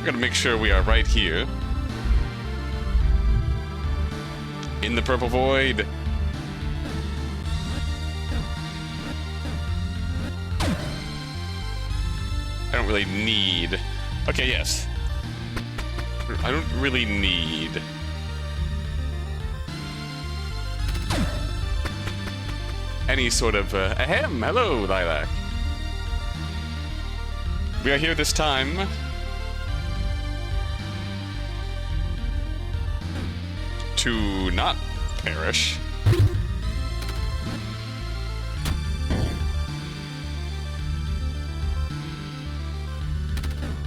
We're gonna make sure we are right here. In the purple void. I don't really need... Okay, yes. I don't really need... any sort of... ahem! Hello, Lilac. We are here this time... to not perish.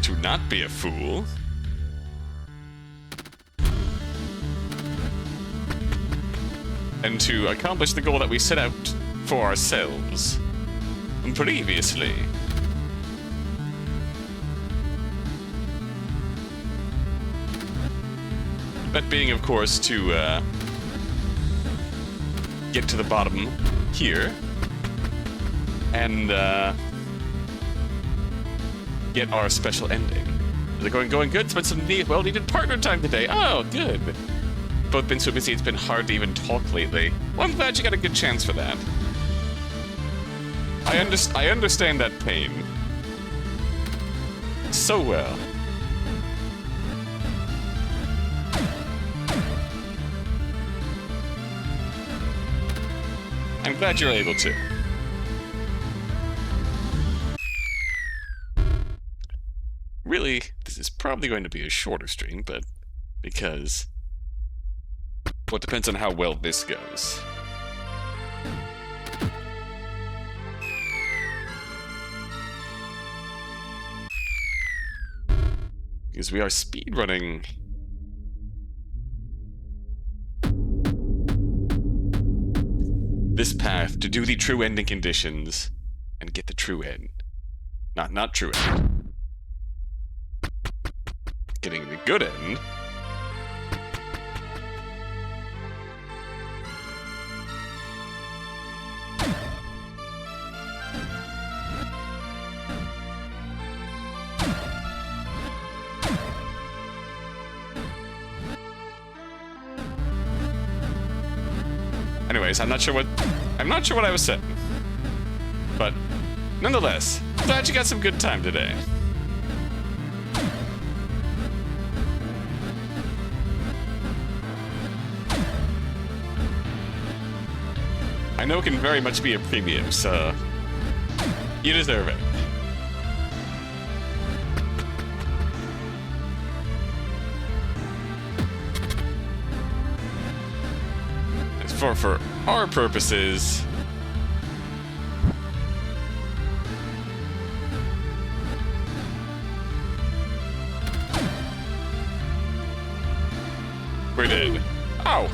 To not be a fool. And to accomplish the goal that we set out for ourselves previously. That being, of course, to get to the bottom here and get our special ending. Is it going good? Spent some well-needed partner time today. Oh, good. Both been so busy it's been hard to even talk lately. Well, I'm glad you got a good chance for that. I understand that pain so well. I'm glad you're able to. Really, this is probably going to be a shorter stream, but because... well, it depends on how well this goes. Because we are speedrunning... this path to do the true ending conditions and get the true end. Not true end. Getting the good end. Anyways, I'm not sure what I was saying. But nonetheless, glad you got some good time today. I know it can very much be a premium, so you deserve it. For our purposes, we're dead. Ow!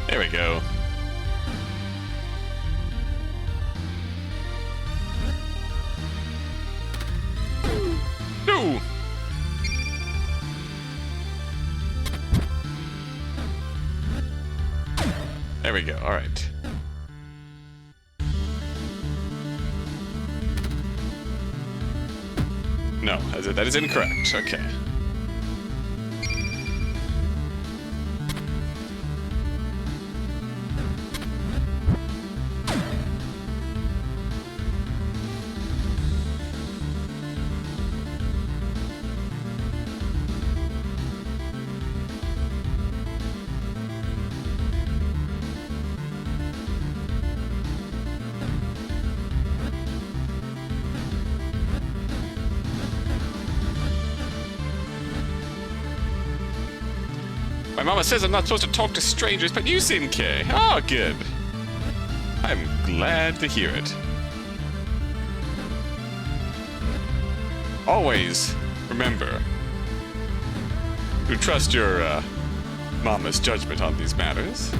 There we go. No! There we go, alright. No, that is incorrect. Okay. My mama says I'm not supposed to talk to strangers, but you seem okay. Oh, good. I'm glad to hear it. Always remember, to trust your mama's judgment on these matters.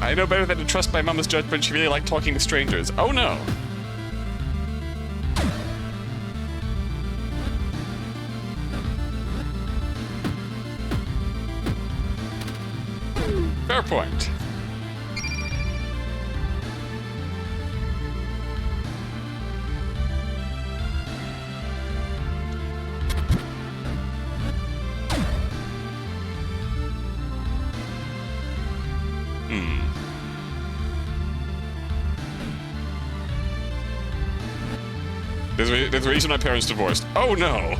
I know better than to trust my mama's judgment. She really liked talking to strangers. Oh no! Fair point. There's a reason my parents divorced. Oh no!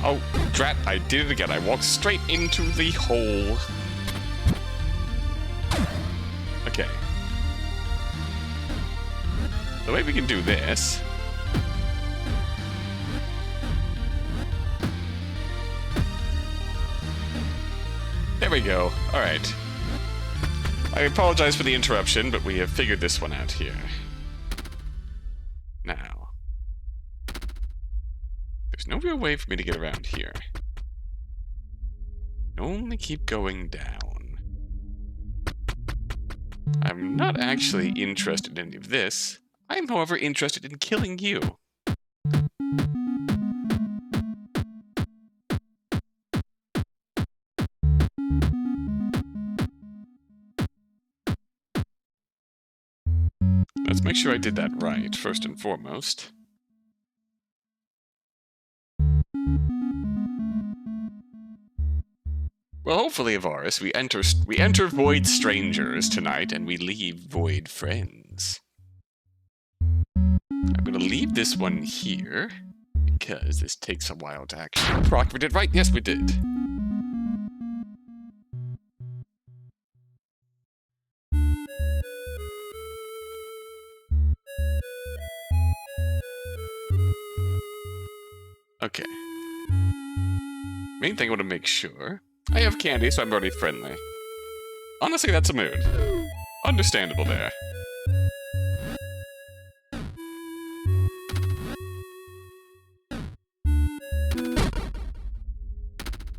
Oh, drat, I did it again. I walked straight into the hole. Okay. The way we can do this... There we go. Alright. I apologize for the interruption, but we have figured this one out here. Now. There's no real way for me to get around here. Only keep going down. I'm not actually interested in any of this. I'm, however, interested in killing you. Let's make sure I did that right, first and foremost. Well, hopefully, Avaris, we enter void strangers tonight, and we leave void friends. I'm gonna leave this one here, because this takes a while to actually proc. We did right? Yes, we did. Okay. Main thing I want to make sure... I have candy, so I'm already friendly. Honestly, that's a mood. Understandable there.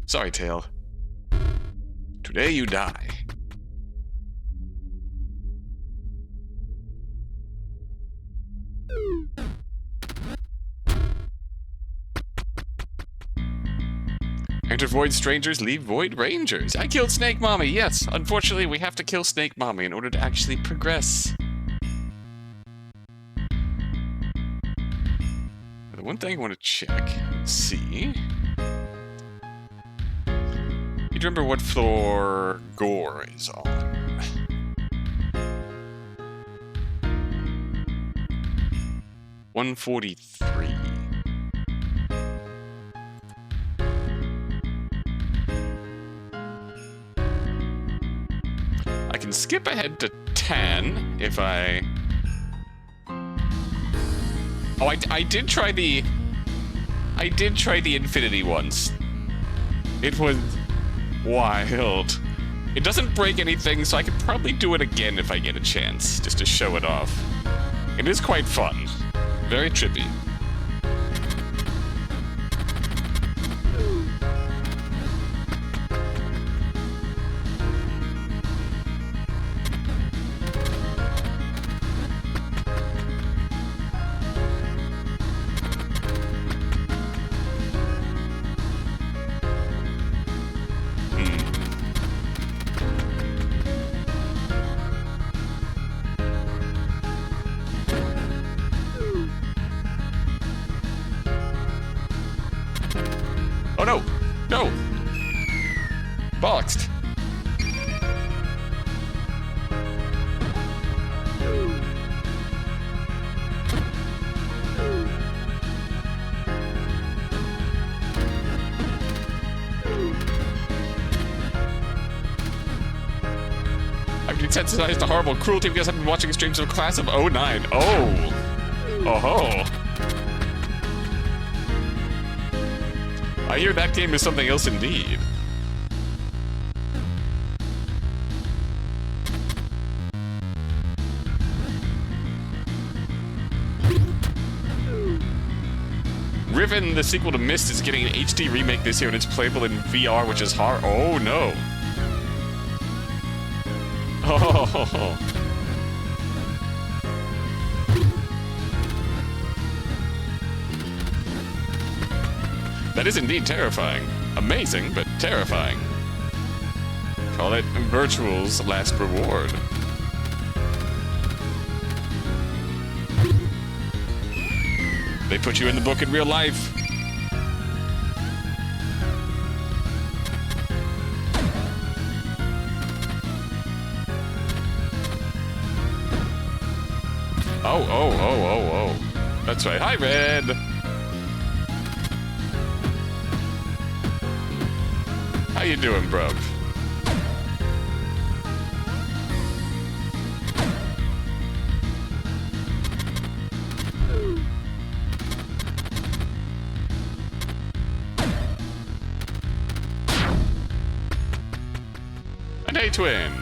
Sorry, Tail. Today you die. Enter void strangers, leave void rangers. I killed Snake Mommy, yes. Unfortunately, we have to kill Snake Mommy in order to actually progress. The one thing I want to check and see... You remember what floor Gore is on? (143). I can skip ahead to 10 if I... Oh, I did try the... I did try the infinity once. It was wild. It doesn't break anything, so I could probably do it again if I get a chance, just to show it off. It is quite fun. Very trippy. Boxed. I've been desensitized to horrible cruelty because I've been watching streams of Class of '09. Oh. Oh-ho. I hear that game is something else indeed. Riven, the sequel to Myst, is getting an HD remake this year and it's playable in VR, which is hard. Oh no. Oh. That is indeed terrifying. Amazing, but terrifying. Call it Virtual's last reward. They put you in the book in real life. Oh. That's right. Hi, Red. How you doing, bruv? An A-twin.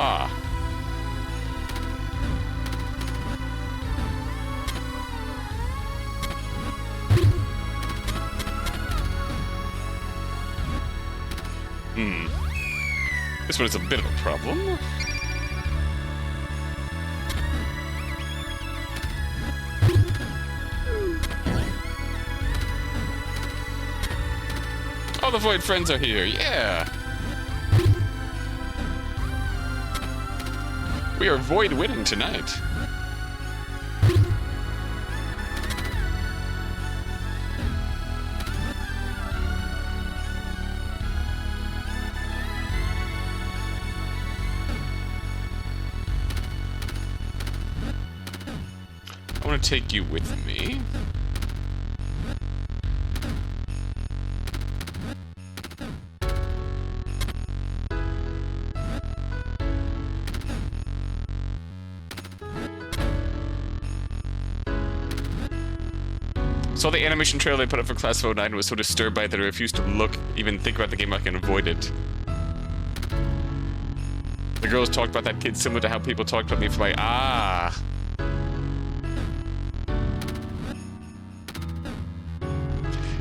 Ah. This one is a bit of a problem. Oh, the Void friends are here. Yeah. We are Void winning tonight. I want to take you with me. Saw the animation trailer they put up for Class of '09 and was so disturbed by it that I refused to look, even think about the game. I can avoid it. The girls talked about that kid similar to how people talked about me for my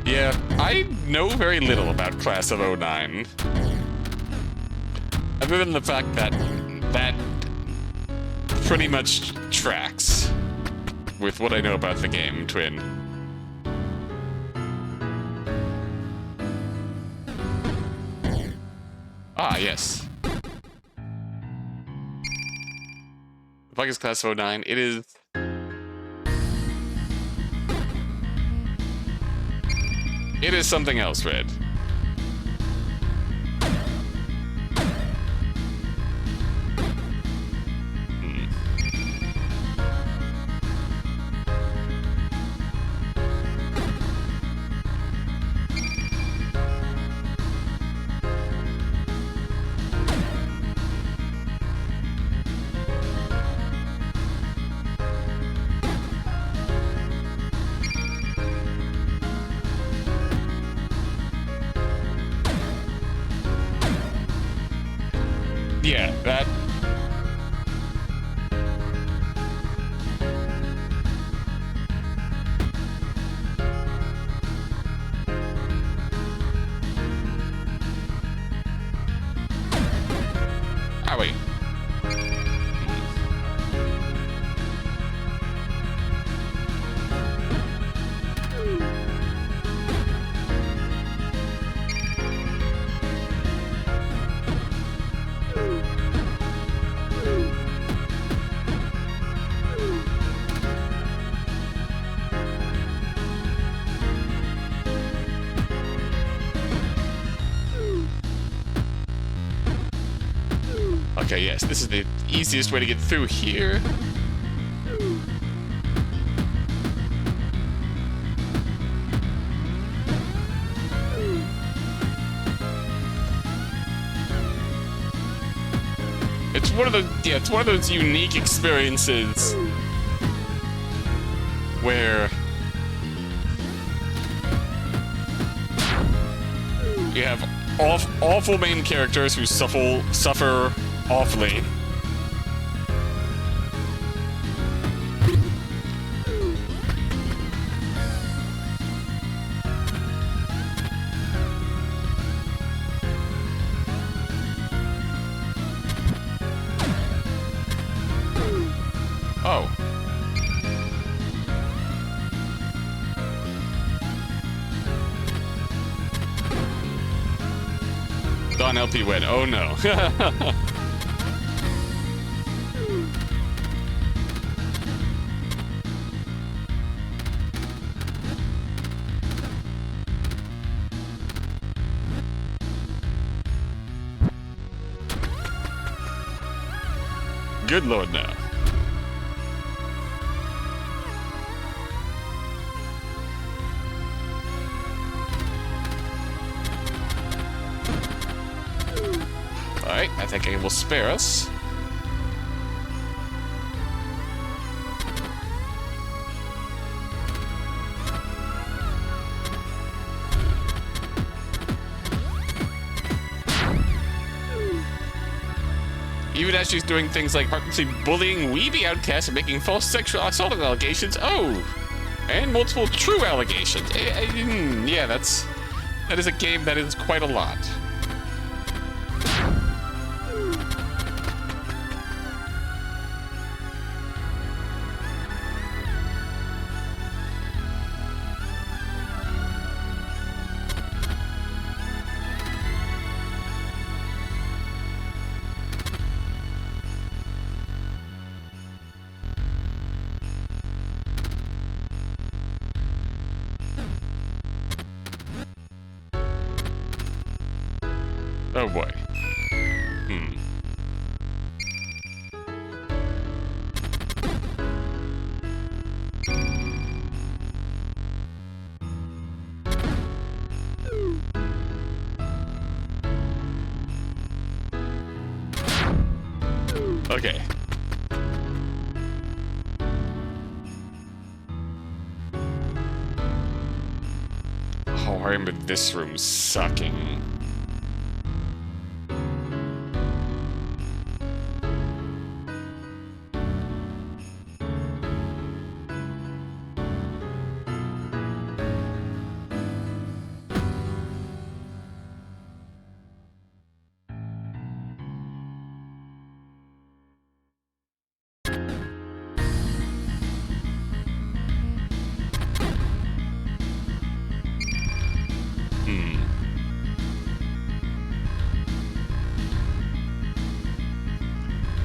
Yeah, I know very little about Class of '09. Other than the fact that that pretty much tracks with what I know about the game, Twin. Ah, yes. The bug is Class of '09. It is... It is something else, Red. Yeah, that... Owie. Okay, yes, this is the easiest way to get through here. It's one of those, yeah, it's one of those unique experiences where you have awful main characters who suffer awfully. Oh. Don LP win. Oh no. Good lord, no. Alright, I think it will spare us. Even as she's doing things like heartlessly bullying weeby outcasts and making false sexual assault allegations. Oh! And multiple true allegations. Yeah, that is a game that is quite a lot. Oh boy. Okay. Oh, I remember this room sucking.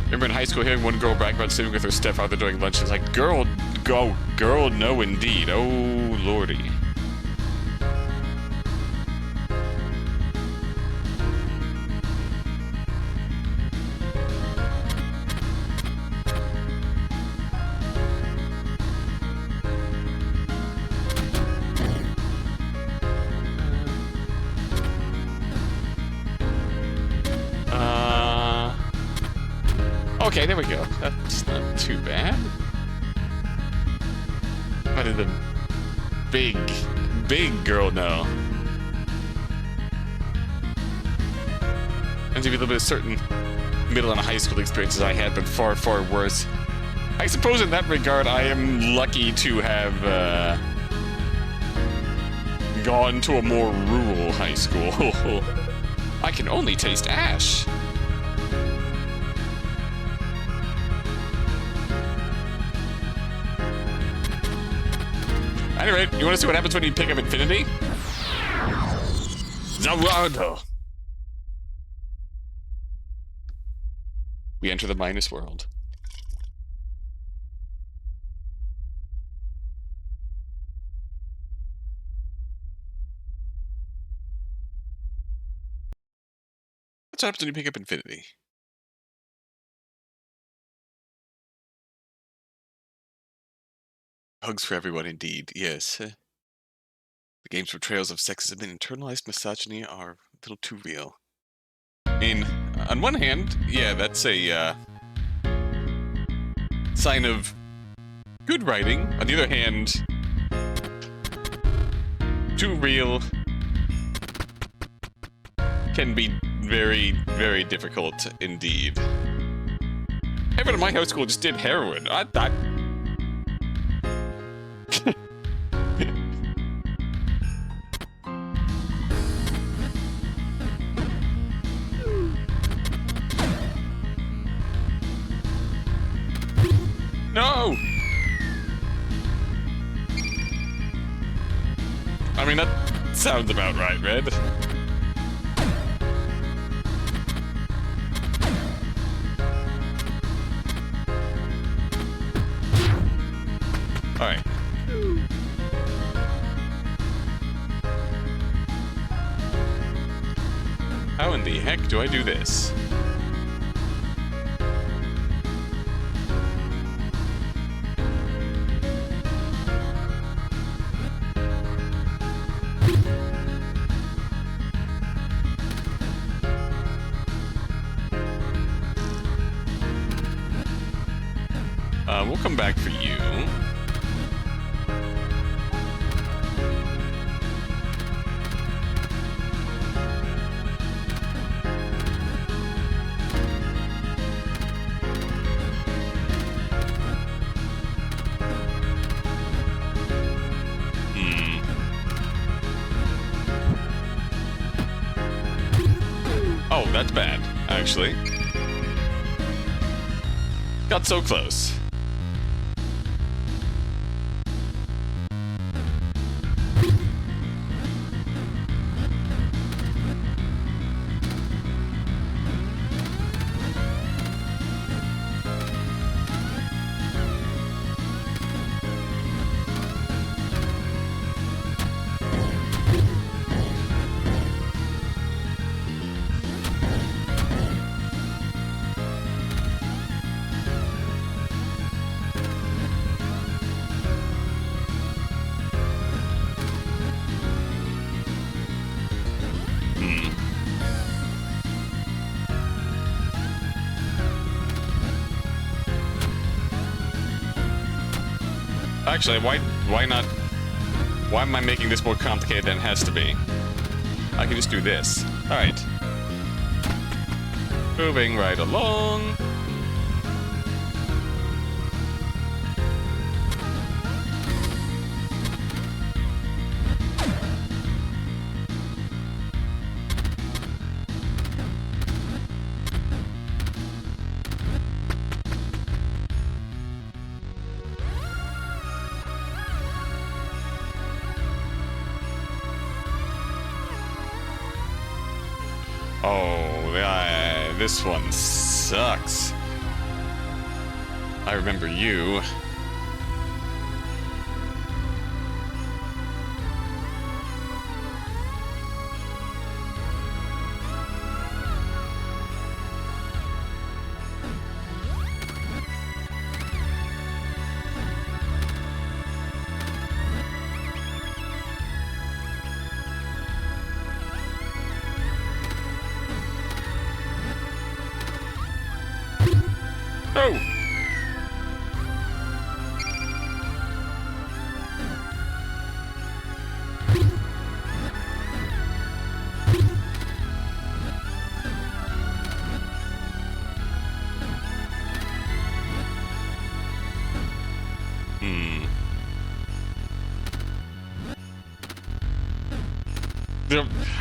Remember in high school hearing one girl brag about sitting with her stepfather during lunch. It's like, girl, no indeed. Oh, lordy. Okay, there we go. That's not too bad. What did the big girl know? And to be a little bit certain middle and high school experiences I had, but far, far worse. I suppose in that regard, I am lucky to have gone to a more rural high school. I can only taste ash. Anyway, you want to see what happens when you pick up Infinity? Zawado! We enter the minus world. What's what happens when you pick up Infinity? Hugs for everyone, indeed. Yes. The game's portrayals of sexism and internalized misogyny are a little too real. I mean, on one hand, yeah, that's a sign of good writing. On the other hand, too real can be very, very difficult indeed. Everyone in my high school just did heroin. I thought. No! I mean, that sounds about right, Red. Alright. How in the heck do I do this? We'll come back for you. Oh, that's bad, actually. Got so close. Actually, why not? Why am I making this more complicated than it has to be? I can just do this. Alright. Moving right along. Oh, this one sucks. I remember you. Oh!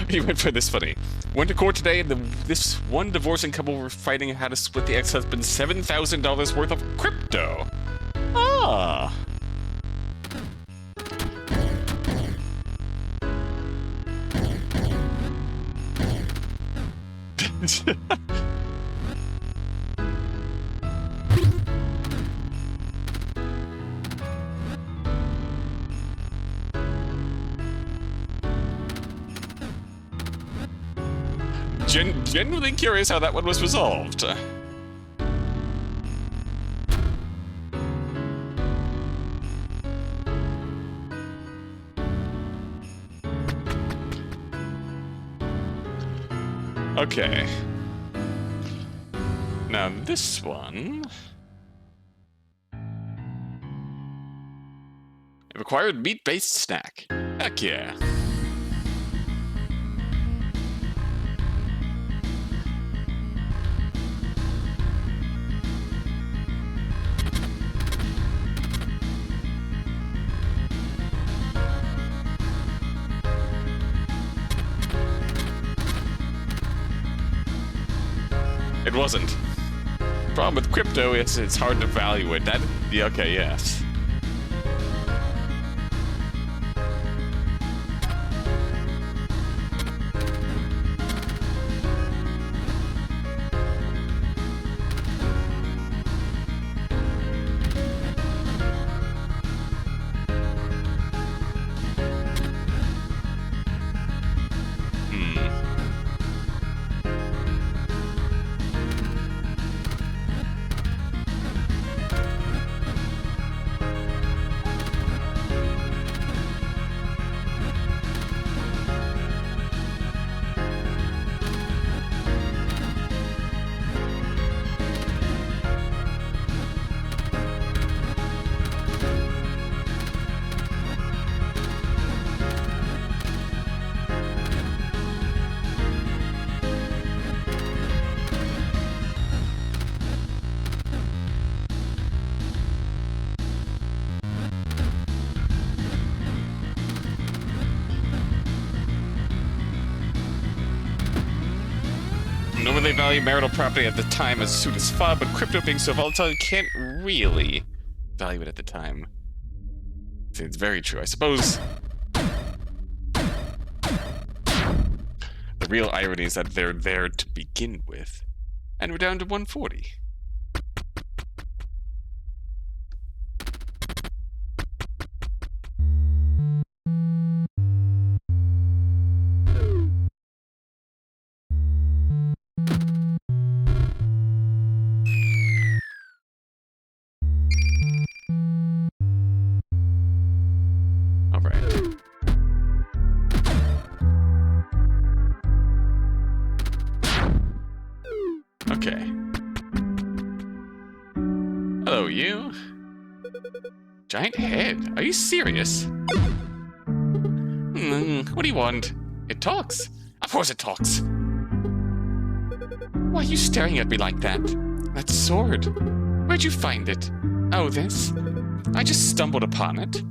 He went for this funny. Went to court today, and this one divorcing couple were fighting how to split the ex-husband's $7,000 worth of crypto. Ah. Genuinely curious how that one was resolved. Okay. Now this one... required meat-based snack. Heck yeah. It wasn't. Problem with crypto is it's hard to value it. That, yeah, okay, yes. Normally value marital property at the time as soon as fun, but crypto being so volatile, you can't really value it at the time. See, it's very true, I suppose. The real irony is that they're there to begin with. And we're down to 140. Okay. Hello, you. Giant head. Are you serious? What do you want? It talks. Of course it talks. Why are you staring at me like that? That sword. Where'd you find it? Oh, this? I just stumbled upon it.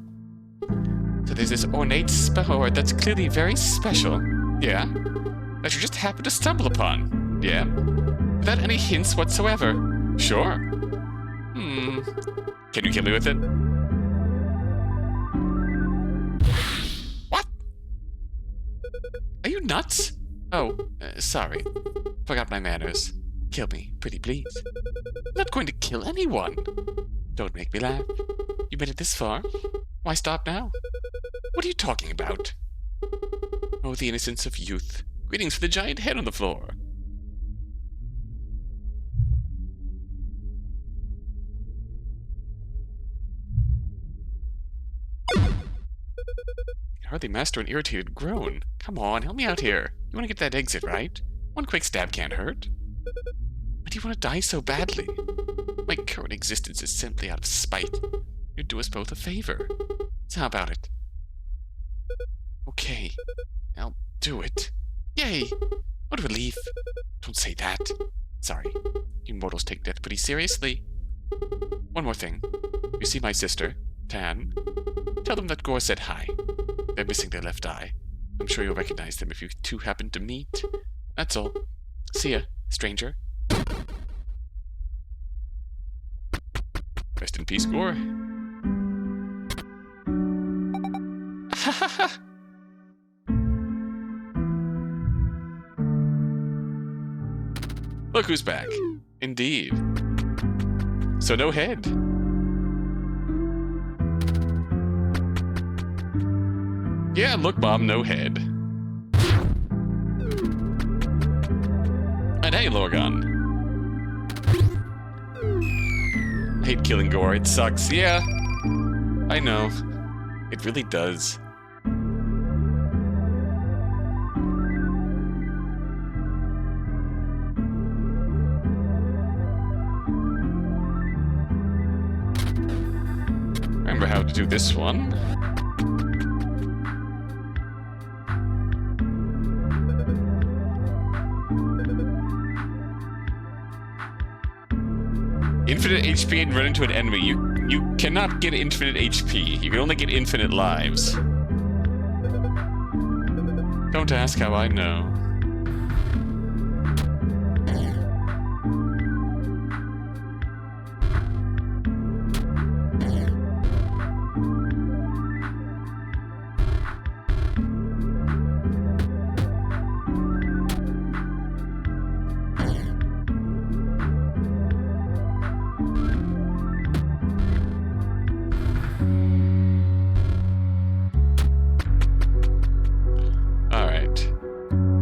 So there's this ornate sword that's clearly very special. Yeah? That you just happened to stumble upon. Yeah? Without any hints whatsoever. Sure. Can you kill me with it? What? Are you nuts? Oh, sorry. Forgot my manners. Kill me, pretty please. I'm not going to kill anyone. Don't make me laugh. You made it this far? Why stop now? What are you talking about? Oh, the innocence of youth. Greetings for the giant head on the floor. Hardly master an irritated groan. Come on, help me out here. You want to get that exit, right? One quick stab can't hurt. Why do you want to die so badly? My current existence is simply out of spite. You'd do us both a favor. So how about it? Okay, I'll do it. Yay! What a relief. Don't say that. Sorry, you mortals take death pretty seriously. One more thing. You see my sister, Tan? Tell them that Gore said hi. They're missing their left eye. I'm sure you'll recognize them if you two happen to meet. That's all. See ya, stranger. Rest in peace, Gore. Ha ha ha! Look who's back. Indeed. So no head. Yeah, look, Mom, no head. And hey, Lorgon. I hate killing Gore, it sucks. Yeah, I know. It really does. how to do this one. Infinite HP and run into an enemy. You cannot get infinite HP. You can only get infinite lives. Don't ask how I know.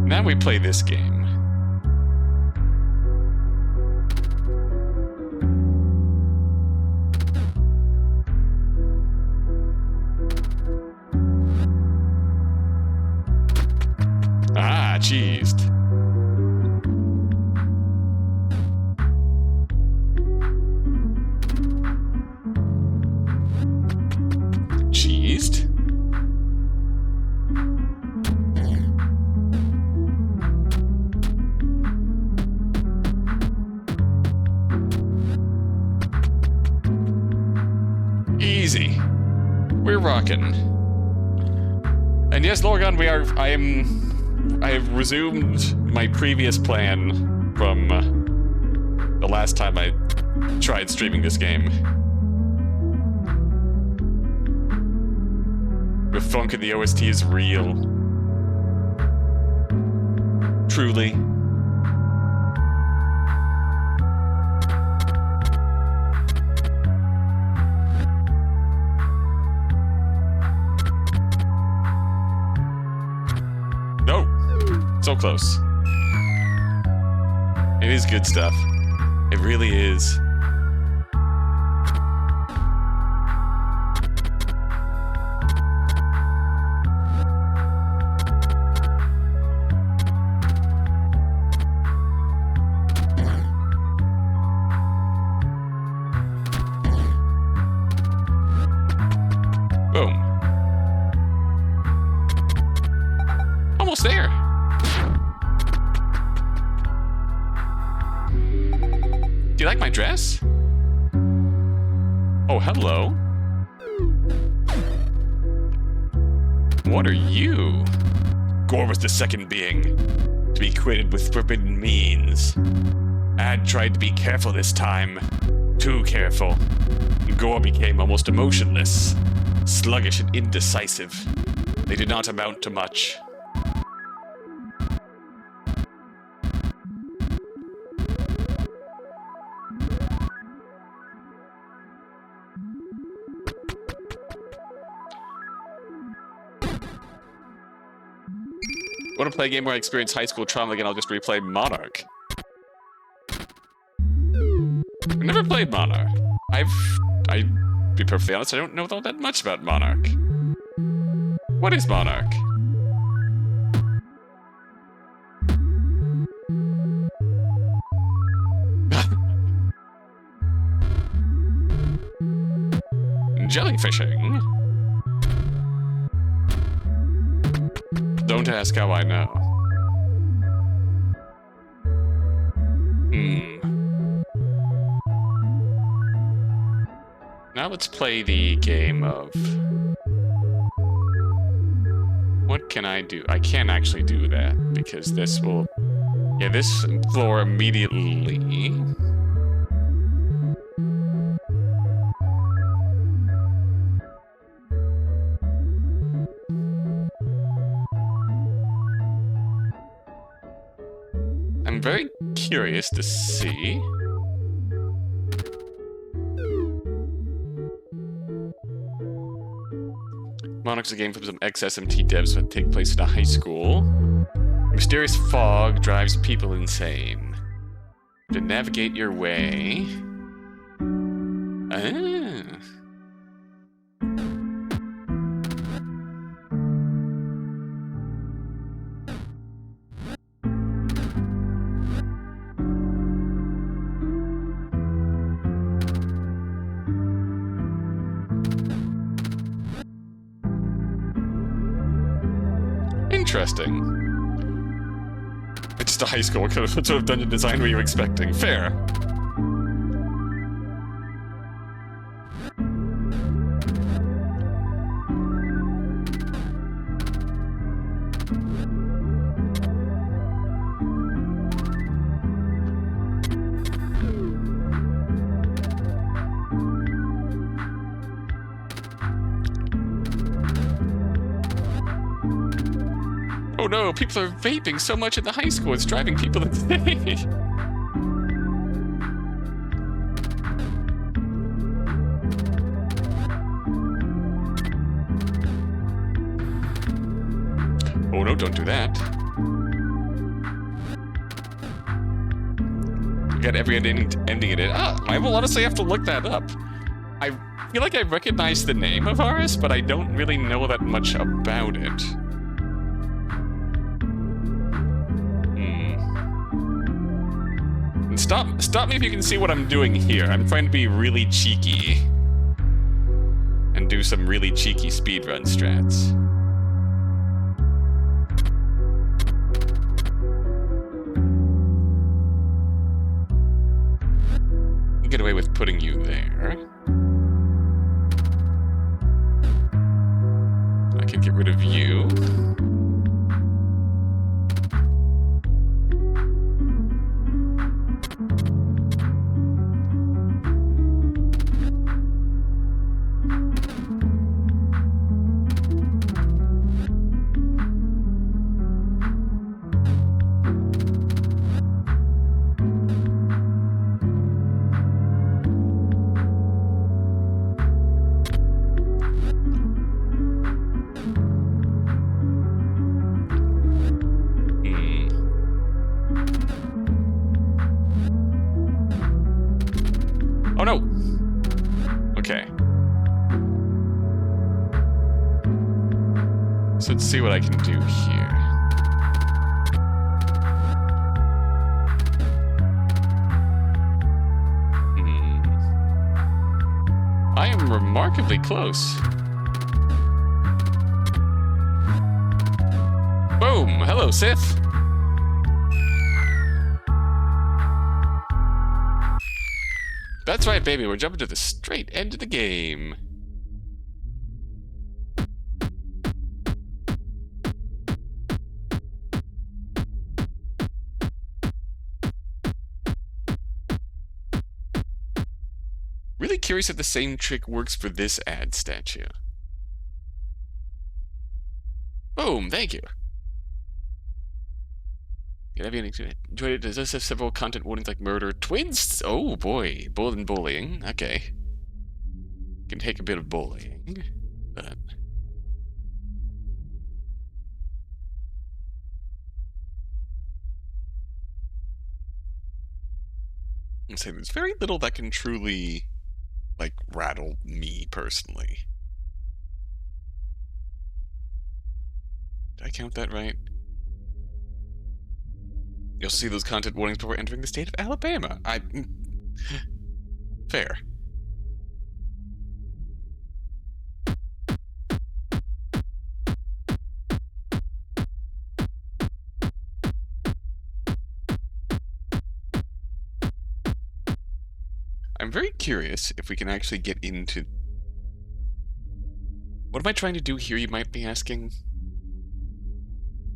Now we play this game. Ah, cheesed. Cheesed? Easy. We're rocking. And yes, Lorgon, I have resumed my previous plan from the last time I tried streaming this game. The funk in the OST is real. Truly. So close. It is good stuff. It really is. Boom. Almost there. Do you like my dress? Oh, hello. What are you? Gore was the second being, to be created with forbidden means. Ad tried to be careful this time. Too careful. Gore became almost emotionless, sluggish and indecisive. They did not amount to much. Want to play a game where I experience high school trauma again? I'll just replay Monarch. I've never played Monarch. I'd be perfectly honest, I don't know all that much about Monarch. What is Monarch? Jellyfishing? Don't ask how I know. Now let's play the game of... What can I do? I can't actually do that, because this will... Yeah, this floor immediately... I'm very curious to see. Monarch's a game from some ex-SMT devs that take place in a high school. Mysterious fog drives people insane. To navigate your way... Ah... interesting. It's just a high school. What sort of dungeon design were you expecting? Fair. Oh no, people are vaping so much in the high school, it's driving people insane. Oh no, don't do that. You got every ending in it. I will honestly have to look that up. I feel like I recognize the name of Aris, but I don't really know that much about it. Stop me if you can see what I'm doing here. I'm trying to be really cheeky. And do some really cheeky speedrun strats. Get away with putting you there. I can get rid of you. Oh no! Okay. So let's see what I can do here. I am remarkably close. Boom! Hello, Sith! That's right, baby. We're jumping to the straight end of the game. Really curious if the same trick works for this ad statue. Boom! Thank you. Have you enjoyed it? Does this have several content warnings like murder? Twins? Oh boy. Bullying. Okay. Can take a bit of bullying, but... I'm saying there's very little that can truly, like, rattle me personally. Did I count that right? You'll see those content warnings before entering the state of Alabama. Fair. I'm very curious if we can actually get into... What am I trying to do here, you might be asking?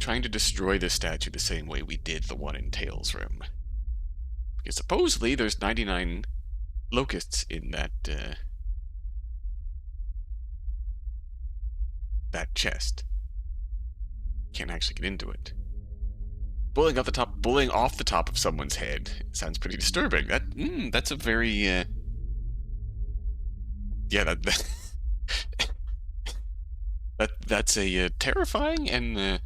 Trying to destroy the statue the same way we did the one in Tails' room. Because supposedly there's 99 locusts in that chest. Can't actually get into it. Bullying off the top of someone's head sounds pretty disturbing. That's a very yeah, that's a terrifying and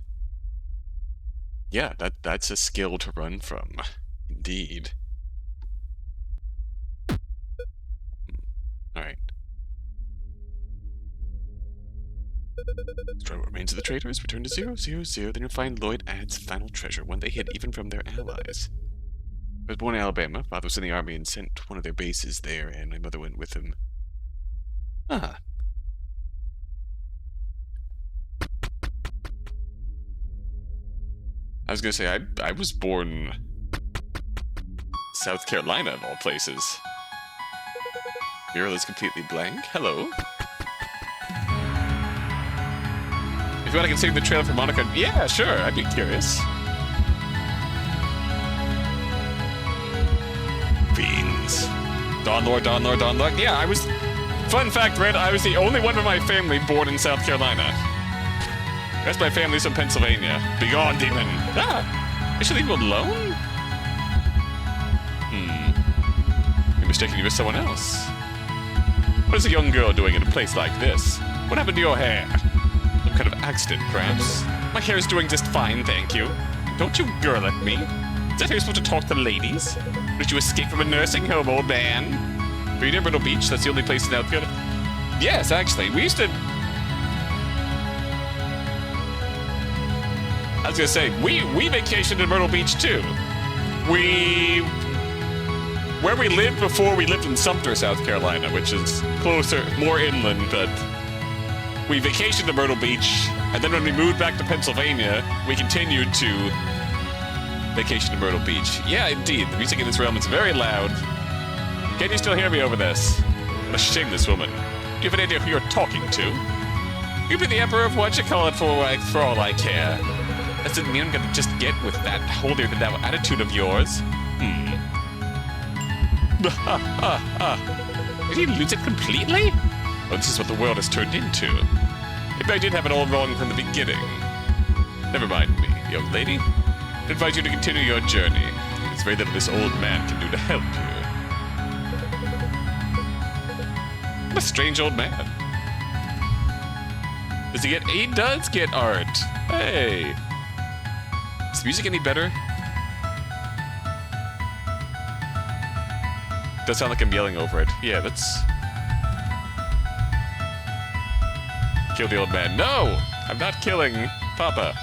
yeah, that's a skill to run from, indeed. All right. Destroy what remains of the traitors. Return to 000. Then you'll find Lloyd Add's final treasure, one they hid even from their allies. I was born in Alabama. Father was in the army and sent one of their bases there, and my mother went with him. Ah. I was gonna say, I was born South Carolina, of all places. Mural is completely blank. Hello. If you want to consider the trailer for Monaco, yeah, sure, I'd be curious. Fiends. Dawn Lord, Dawn Lord, Dawn Lord. Yeah, I was... Fun fact, Red, I was the only one of my family born in South Carolina. The rest of my family's from Pennsylvania. Begone, demon. Ah, I should leave you alone? You're mistaken you for someone else. What is a young girl doing in a place like this? What happened to your hair? Some kind of accident, perhaps? My hair is doing just fine, thank you. Don't you girl at me. Is that how you're supposed to talk to ladies? Did you escape from a nursing home, old man? Were you near Myrtle Beach? That's the only place in South Carolina. Yes, actually. We used to... I was gonna say, we vacationed in Myrtle Beach, too. Where we lived before, we lived in Sumter, South Carolina, which is closer, more inland, but... We vacationed in Myrtle Beach, and then when we moved back to Pennsylvania, we continued to vacation in Myrtle Beach. Yeah, indeed. The music in this realm is very loud. Can you still hear me over this? What a shameless woman. Do you have any idea who you're talking to? You've been the emperor of what you call it for all I care. That doesn't mean I'm gonna just get with that holier than thou attitude of yours. Did he lose it completely? Oh, this is what the world has turned into. Maybe I did have it all wrong from the beginning. Never mind me, young lady. I advise you to continue your journey. There's very little this old man can do to help you. What a strange old man. Does he get... He does get art. Hey. Is the music any better? Does sound like I'm yelling over it. Yeah, that's... Kill the old man. No! I'm not killing Papa.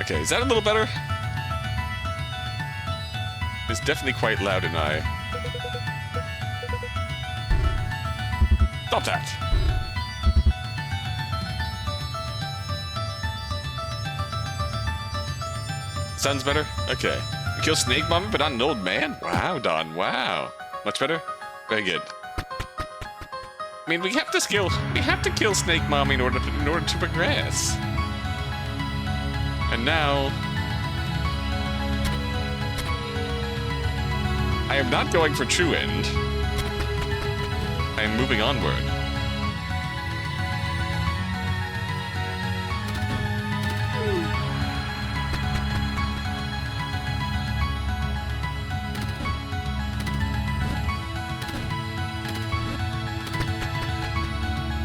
Okay, is that a little better? It's definitely quite loud and I... Stop that! Sounds better? Okay. You kill Snake Mama, but not an old man? Wow, Don, wow. Much better? Very good. I mean, we have to kill Snake Mama in order to progress. And now... I am not going for true end. I am moving onward.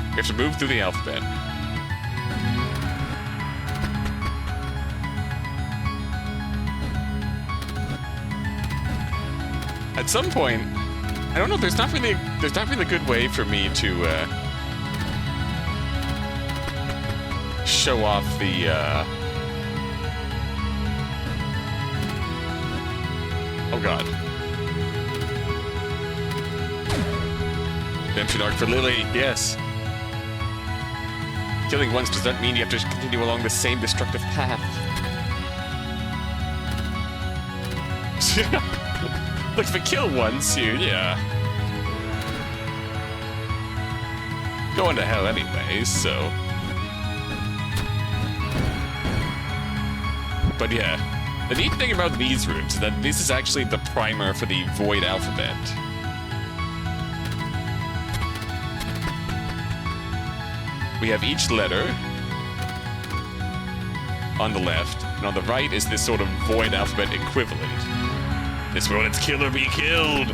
We have to move through the alphabet. At some point, I don't know. There's not really a good way for me to show off the. Oh God! Redemption arc for Lily. Yes. Killing once does not mean you have to continue along the same destructive path. Look, if I kill once, yeah. Going to hell anyways, so. But yeah, the neat thing about these rooms is that this is actually the primer for the Void alphabet. We have each letter on the left, and on the right is this sort of Void alphabet equivalent. This rodent's killer be killed!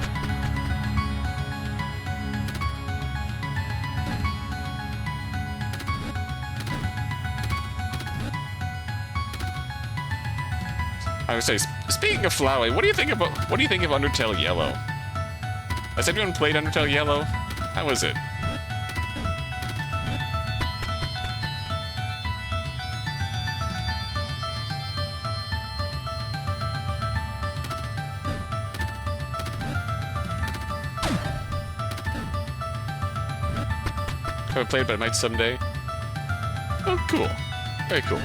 I would say, speaking of Flowey, what do you think of Undertale Yellow? Has anyone played Undertale Yellow? How is it? Haven't played, but I might someday. Oh, cool. Very cool.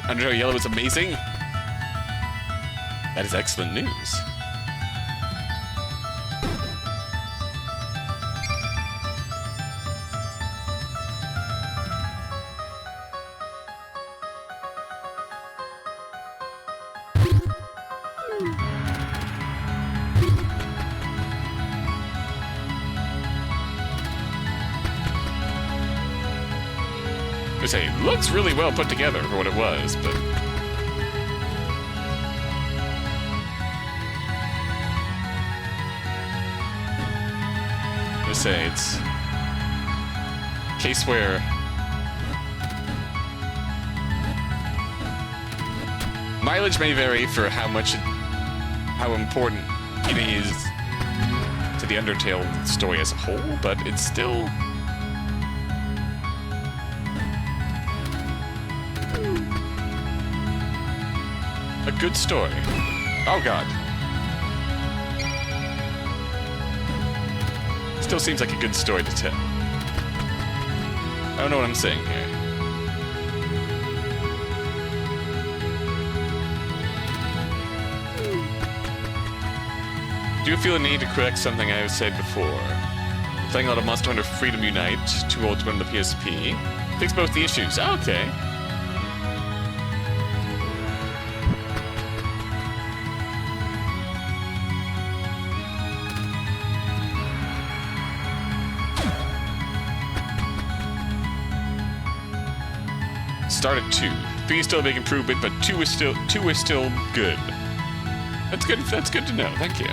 Undertale Yellow is amazing. That is excellent news. I say, looks really well put together for what it was, but I say it's a case where mileage may vary for how important it is to the Undertale story as a whole, but it's still a good story. Oh god. Still seems like a good story to tell. I don't know what I'm saying here. Do you feel a need to correct something I have said before? Playing a lot of Monster Hunter Freedom Unite, too old to run the PSP. Fix both the issues. Okay. Start at 2. 3 is still a big improvement, but 2 is still good. That's good. That's good to know. Thank you.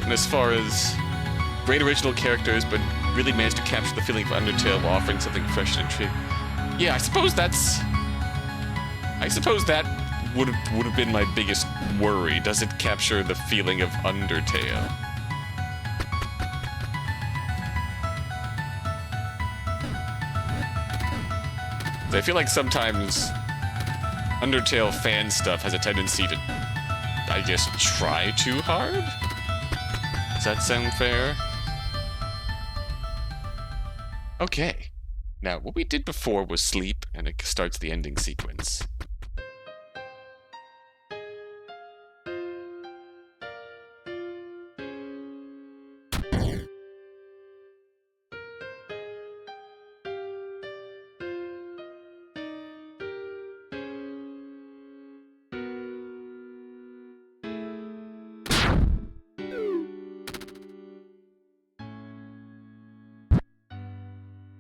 And as far as great original characters, but really managed to capture the feeling of Undertale while offering something fresh and intriguing. Yeah, I suppose that would have been my biggest worry. Does it capture the feeling of Undertale? I feel like sometimes Undertale fan stuff has a tendency to, I guess, try too hard? Does that sound fair? Okay. Now, what we did before was sleep, and it starts the ending sequence.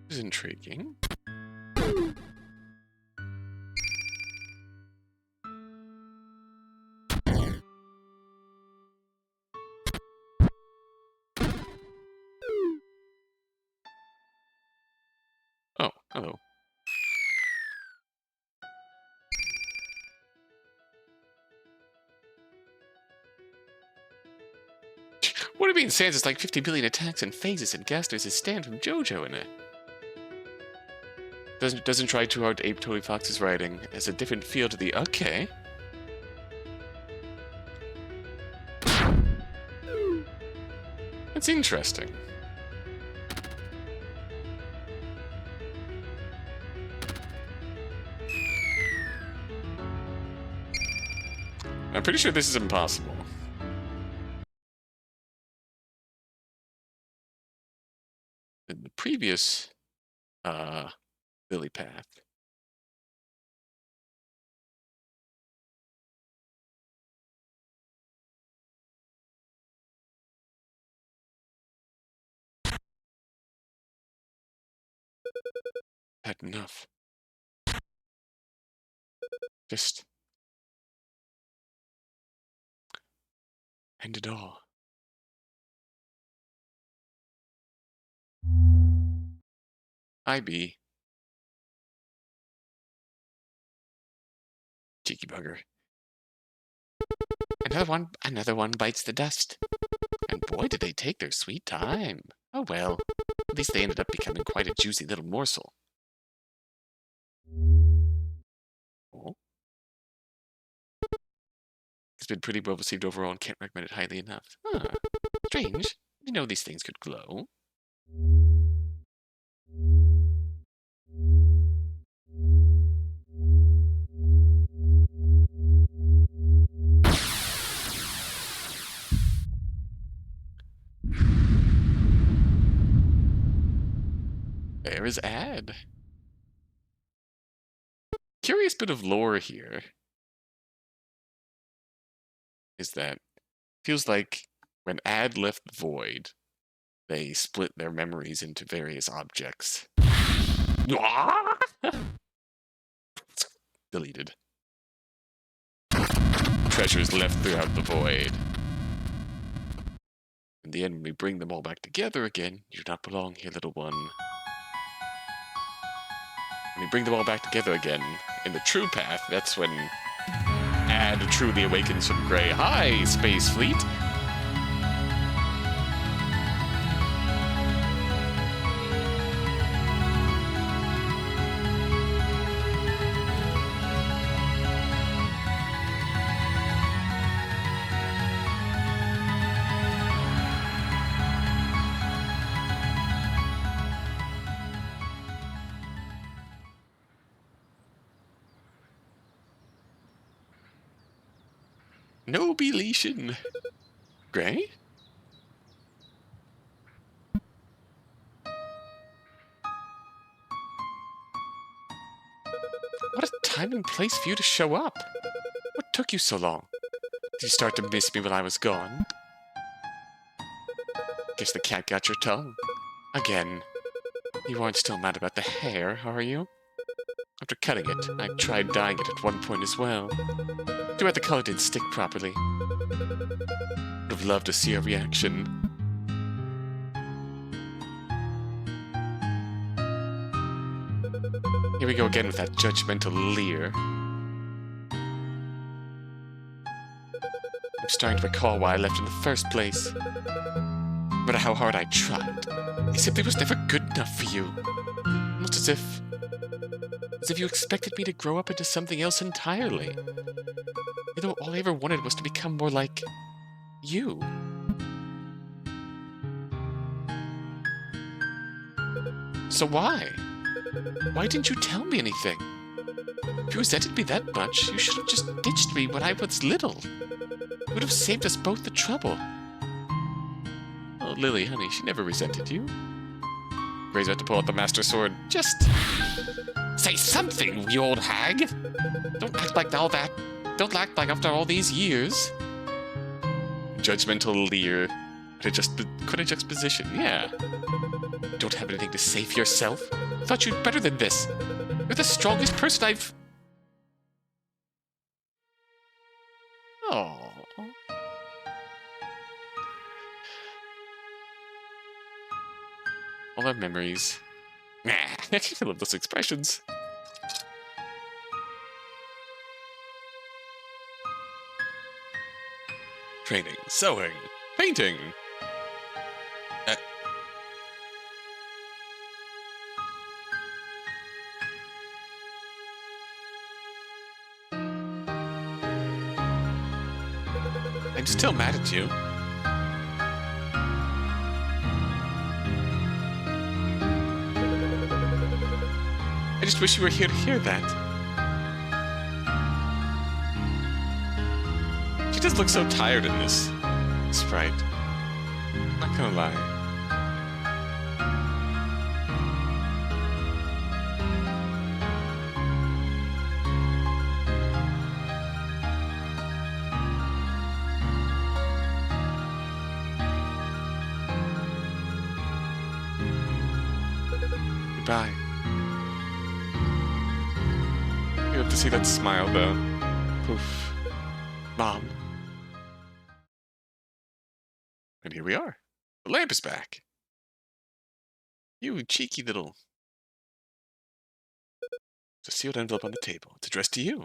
This is intriguing. Oh, hello. What do you mean Sans is like 50 billion attacks and phases, and Gaster's his stand from JoJo in it? Doesn't try too hard to ape Totally Fox's writing. Has a different feel to the... Okay. That's interesting. I'm pretty sure this is impossible. In the previous lily path. Had enough. Just end it all. IB. Cheeky bugger. Another one bites the dust. And boy, did they take their sweet time. Oh well, at least they ended up becoming quite a juicy little morsel. Oh. It's been pretty well received overall and can't recommend it highly enough. Huh. Strange. You know these things could glow. There is Ad. Curious bit of lore here is that feels like when Ad left the Void, they split their memories into various objects. Deleted. Treasures left throughout the Void. In the end, when we bring them all back together again, you do not belong here, little one. When we bring them all back together again, in the true path, that's when Ad truly awakens from Grey. Hi, Space Fleet! Novelty. Grey? What a time and place for you to show up. What took you so long? Did you start to miss me while I was gone? Guess the cat got your tongue. Again. You aren't still mad about the hair, are you? After cutting it, I tried dyeing it at one point as well. Too bad the color didn't stick properly. Would have loved to see a reaction. Here we go again with that judgmental leer. I'm starting to recall why I left in the first place. No matter how hard I tried, it simply was never good enough for you. Almost as if you expected me to grow up into something else entirely. Although all I ever wanted was to become more like you. So why? Why didn't you tell me anything? If you resented me that much, you should have just ditched me when I was little. It would have saved us both the trouble. Oh, Lily, honey, she never resented you. Gray's about to pull out the Master Sword. Just say something, you old hag! Don't act like all that. Don't act like after all these years. Judgmental leer. Quite a juxtaposition, yeah. Don't have anything to say for yourself? Thought you'd better than this. You're the strongest person I've... Oh. All our memories. Nah, I love those expressions. Training, sewing, painting. I'm still mad at you. I just wish you were here to hear that. She does look so tired in this sprite. Not gonna lie. Goodbye. You have to see that smile, though. Poof. Mom. And here we are. The lamp is back. You cheeky little... It's a sealed envelope on the table. It's addressed to you.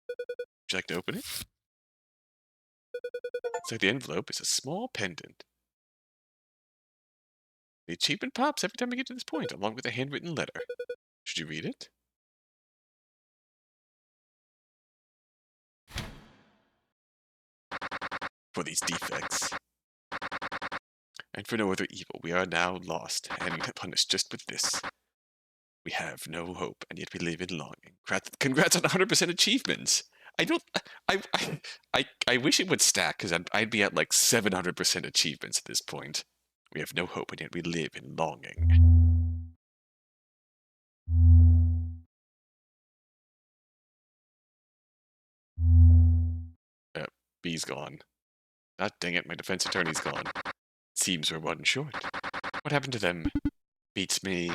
Would you like to open it? Inside the envelope is a small pendant. The achievement pops every time we get to this point, along with a handwritten letter. Should you read it? for these defects. And for no other evil, we are now lost and punished just with this. We have no hope, and yet we live in longing. Congrats on 100% achievements. I don't. I wish it would stack, because I'd be at like 700% achievements at this point. We have no hope, and yet we live in longing. B's gone. God dang it, my defense attorney's gone. Seems we're one short. What happened to them? Beats me.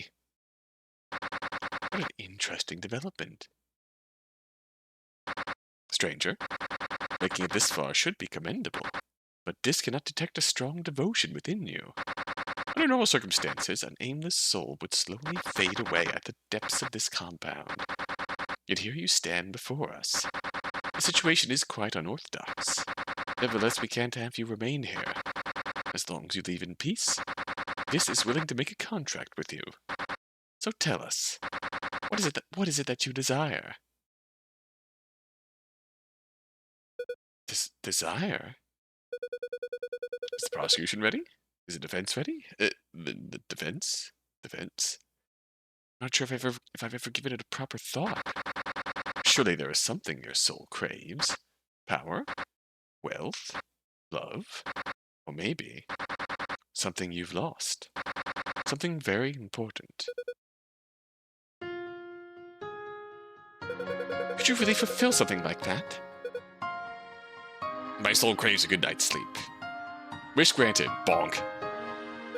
What an interesting development. Stranger, making it this far should be commendable, but this cannot detect a strong devotion within you. Under normal circumstances, an aimless soul would slowly fade away at the depths of this compound. Yet here you stand before us. The situation is quite unorthodox. Nevertheless, we can't have you remain here. As long as you leave in peace, this is willing to make a contract with you. So tell us, what is it that you desire? Desire? Is the prosecution ready? Is the defense ready? The defense? Defense? I'm not sure if I've ever given it a proper thought. Surely there is something your soul craves. Power? Wealth? Love? Or maybe something you've lost. Something very important. Could you really fulfill something like that? My soul craves a good night's sleep. Wish granted, bonk.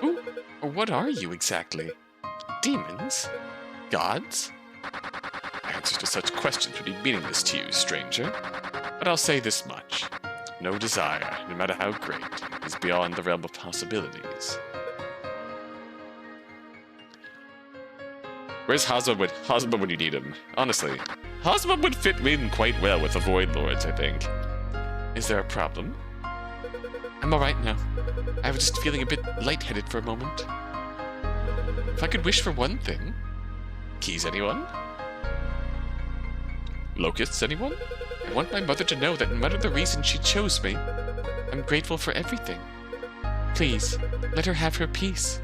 Who or what are you exactly? Demons? Gods? Answers to such questions would be meaningless to you, stranger. But I'll say this much. No desire, no matter how great, is beyond the realm of possibilities. Where's Hosma when you need him? Honestly, Hosma would fit in quite well with the Void Lords, I think. Is there a problem? I'm alright now. I was just feeling a bit lightheaded for a moment. If I could wish for one thing... Keys, anyone? Locusts, anyone? I want my mother to know that no matter the reason she chose me, I'm grateful for everything. Please, let her have her peace.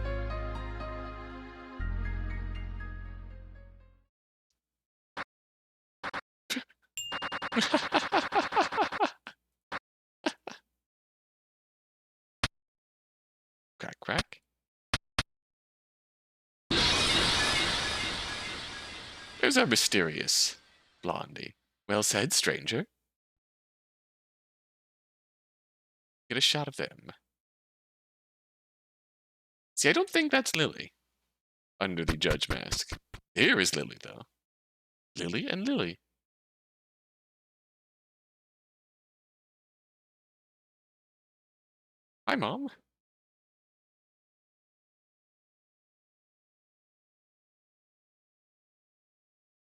Crack, crack. There's our mysterious blondie. Well said, stranger. Get a shot of them. See, I don't think that's Lily. Under the judge mask. Here is Lily, though. Lily and Lily. Hi, Mom.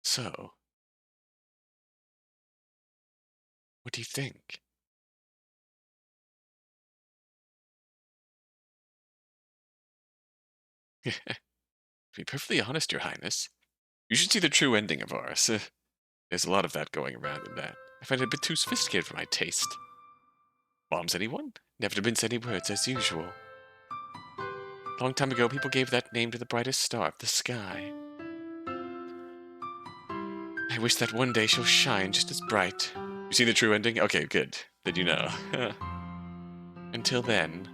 So, what do you think? To be perfectly honest, Your Highness, you should see the true ending of ours. There's a lot of that going around in that. I find it a bit too sophisticated for my taste. Moms, anyone? Never to mince any words, as usual. Long time ago, people gave that name to the brightest star of the sky. I wish that one day she'll shine just as bright. You see the true ending? Okay, good. Then you know. Until then...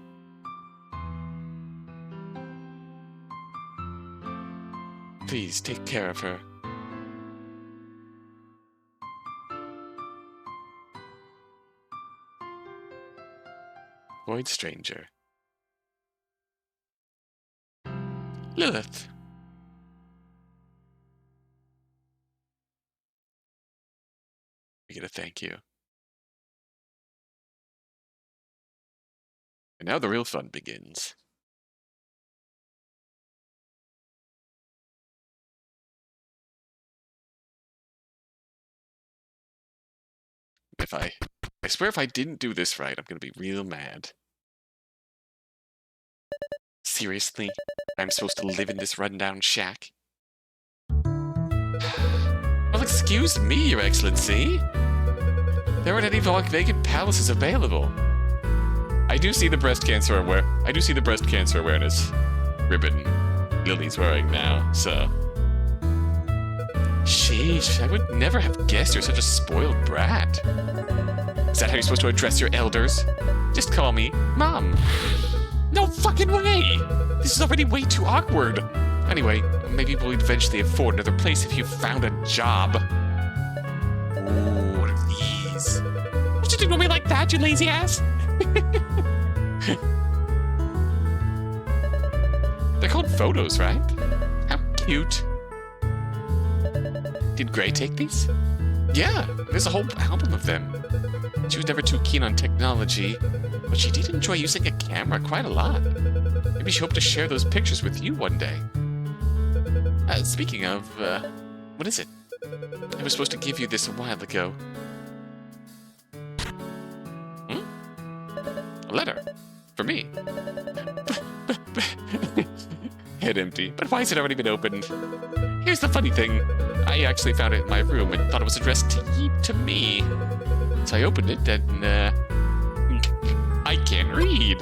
Please, take care of her. Void Stranger. Lilith. We get a thank you. And now the real fun begins. I swear if I didn't do this right, I'm gonna be real mad. Seriously? I'm supposed to live in this rundown shack? Well, excuse me, Your Excellency. There aren't any vacant palaces available. I do see the breast cancer awareness ribbon Lily's wearing now, so. Sheesh, I would never have guessed you're such a spoiled brat. Is that how you're supposed to address your elders? Just call me Mom. No fucking way! This is already way too awkward. Anyway, maybe we'll eventually afford another place if you found a job. Ooh, what are these? What you doing me like that, you lazy ass? They're called photos, right? How cute. Did Gray take these? Yeah, there's a whole album of them. She was never too keen on technology, but she did enjoy using a camera quite a lot. Maybe she hoped to share those pictures with you one day. Speaking of, what is it? I was supposed to give you this a while ago. A letter. For me. Head empty. But why has it already been opened? Here's the funny thing. I actually found it in my room and thought it was addressed to me. So I opened it and, I can't read.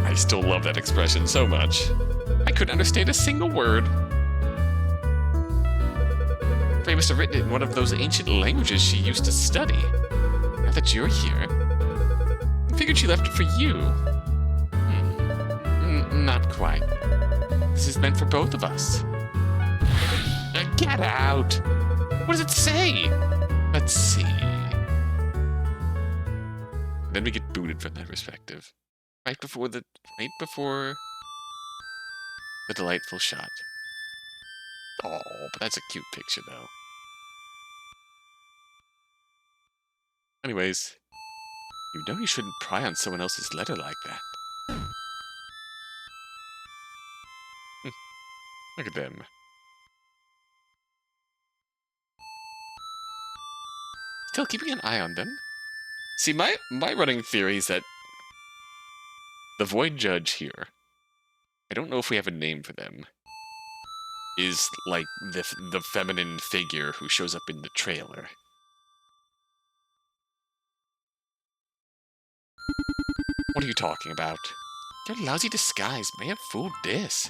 I still love that expression so much. I couldn't understand a single word. They must have written it in one of those ancient languages she used to study. Now that you're here, I figured she left it for you. Not quite. This is meant for both of us. Get out! What does it say? Let's see. Then we get booted from that perspective. Right before the delightful shot. Oh, but that's a cute picture, though. Anyways, you know you shouldn't pry on someone else's letter like that. Look at them. Still keeping an eye on them. See, my running theory is that the Void Judge here, I don't know if we have a name for them, is like the feminine figure who shows up in the trailer. What are you talking about? Their lousy disguise may have fooled this.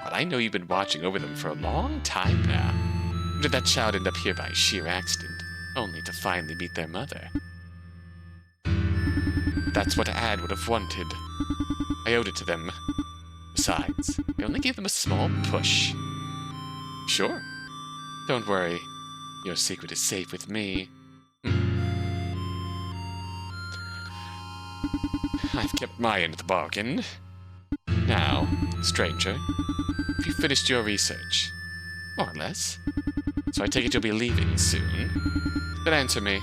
But I know you've been watching over them for a long time now. Or did that child end up here by sheer accident, only to finally meet their mother? That's what Ad would have wanted. I owed it to them. Besides, I only gave them a small push. Sure. Don't worry. Your secret is safe with me. I've kept my end of the bargain. Now, stranger, have you finished your research? More or less. So I take it you'll be leaving soon. Then answer me.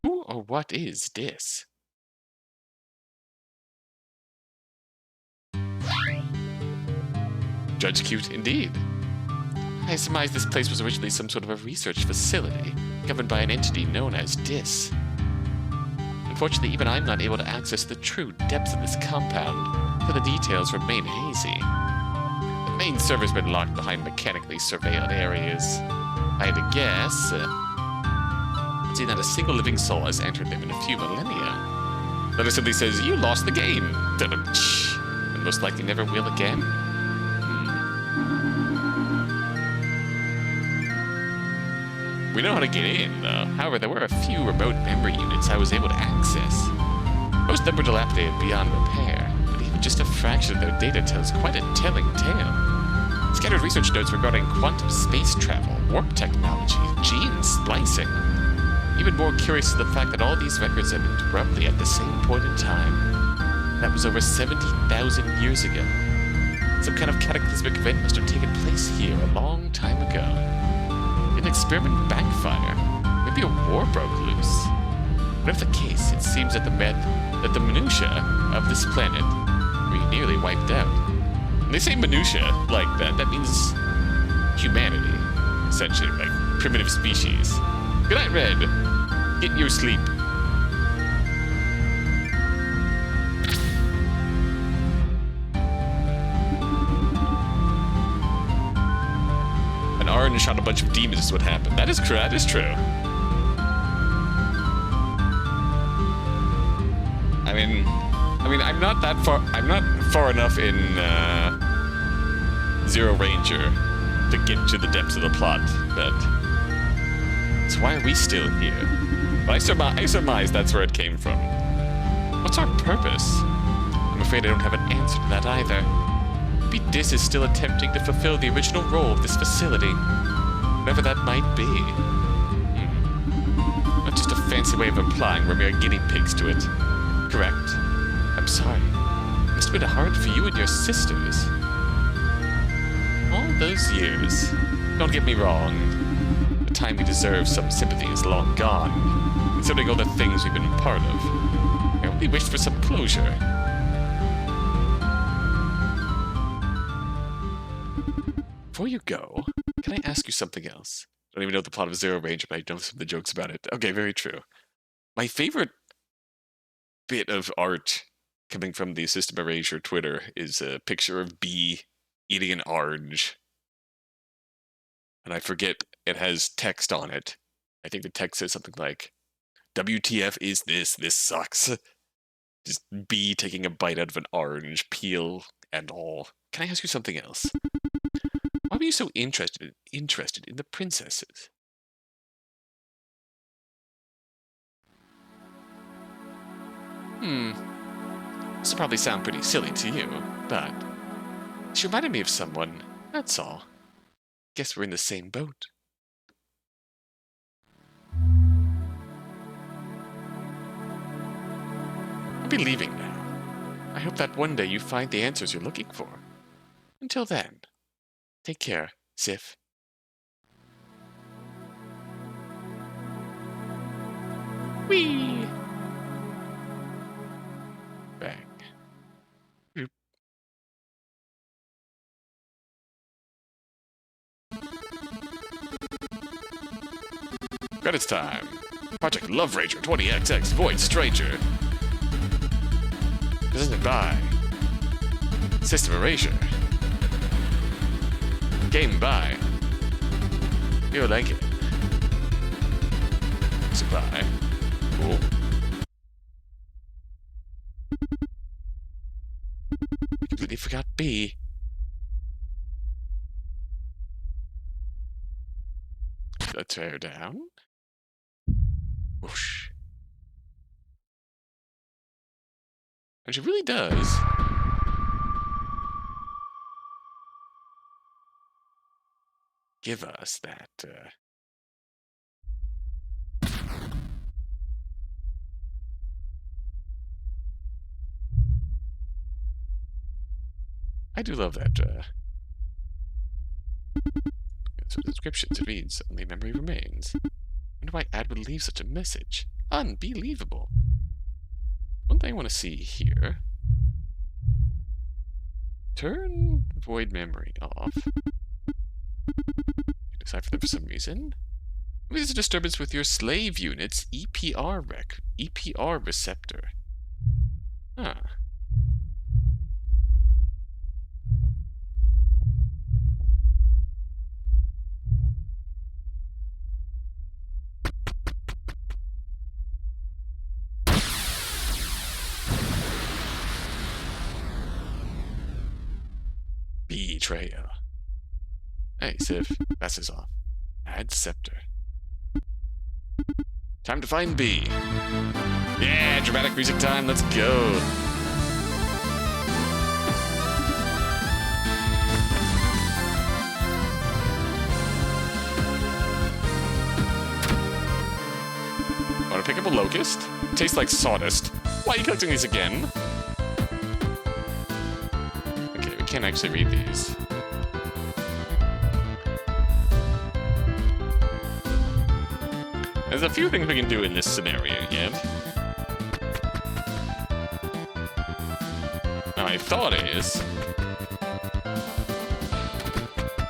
Who or what is this? Judge Cute, indeed. I surmise this place was originally some sort of a research facility, governed by an entity known as DIS. Unfortunately, even I'm not able to access the true depths of this compound, so the details remain hazy. The main server's been locked behind mechanically surveilled areas. I had to guess, see that a single living soul has entered them in a few millennia. Letter simply says, you lost the game, and most likely never will again. We know how to get in, though. However, there were a few remote memory units I was able to access. Most of them were dilapidated beyond repair, but even just a fraction of their data tells quite a telling tale. Scattered research notes regarding quantum space travel, warp technology, gene splicing. Even more curious is the fact that all these records ended abruptly at the same point in time. That was over 70,000 years ago. Some kind of cataclysmic event must have taken place here a long time ago. An experiment backfire. Maybe a war broke loose. Whatever the case, it seems that the minutiae of this planet were nearly wiped out. When they say minutiae like that, that means humanity, essentially, like primitive species. Good night, Red. Get your sleep. Orange shot a bunch of demons is what happened. That is true. I'm not that far. I'm not far enough in Zero Ranger to get to the depths of the plot. But so why are we still here? But I surmise that's where it came from. What's our purpose? I'm afraid I don't have an answer to that either. Maybe Dis is still attempting to fulfill the original role of this facility, whatever that might be. Not just a fancy way of implying we're mere guinea pigs to it. Correct. I'm sorry. It must have been hard for you and your sisters. All those years. Don't get me wrong. The time we deserve some sympathy is long gone, considering all the things we've been a part of. I only wished for some closure. Before you go, can I ask you something else? I don't even know the plot of Zero Ranger, but I know some of the jokes about it. Okay, very true. My favorite bit of art coming from the System Erasure Twitter is a picture of B eating an orange. And I forget, it has text on it. I think the text says something like, WTF is this? This sucks. Just B taking a bite out of an orange, peel and all. Can I ask you something else? Why were you so interested in the princesses? This will probably sound pretty silly to you, but she reminded me of someone, that's all. Guess we're in the same boat. I'll be leaving now. I hope that one day you find the answers you're looking for. Until then, take care, Sif. Whee! Bang. Boop. Credits time. Project Love Ranger 20XX Void Stranger. Presented by System Erasure. Game by You're like it. Supply. Cool. I completely forgot B. Let's tear down. Whoosh. And she really does. Give us that, I do love that, some descriptions, it reads, only memory remains. I wonder why Ad would leave such a message. Unbelievable. One thing I want to see here. Turn void memory off. Decipher them for some reason. Maybe there's a disturbance with your slave unit's EPR receptor. Huh. Betrayal. Hey, Sif, passes off. Add scepter. Time to find B. Yeah, dramatic music time, let's go. Want to pick up a locust? Tastes like sawdust. Why are you collecting these again? Okay, we can't actually read these. There's a few things we can do in this scenario yet. Now, my thought is,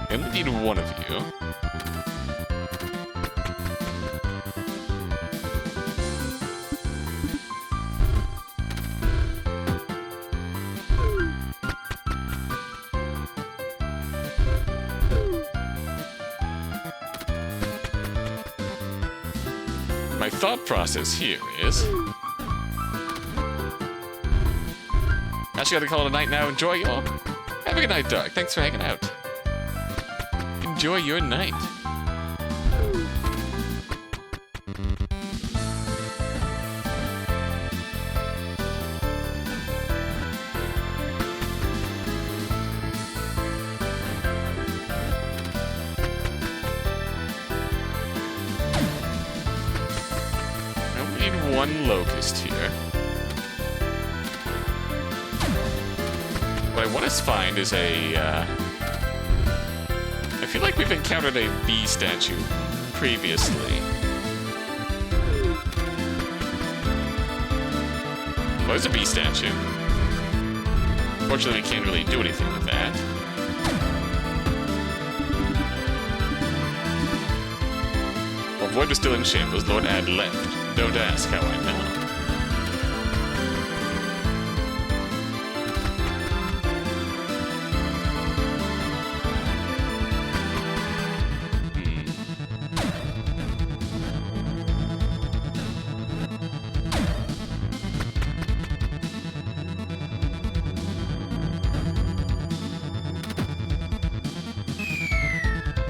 I only need one of you. My thought process here is actually gotta call it a night now. Enjoy y'all. Have a good night, Dark. Thanks for hanging out. Enjoy your night. One locust here. What I want to find is a, I feel like we've encountered a bee statue previously. Well, there's a bee statue. Fortunately, we can't really do anything with that. While Void was still in shambles, Lord Ad left. Don't ask how I know.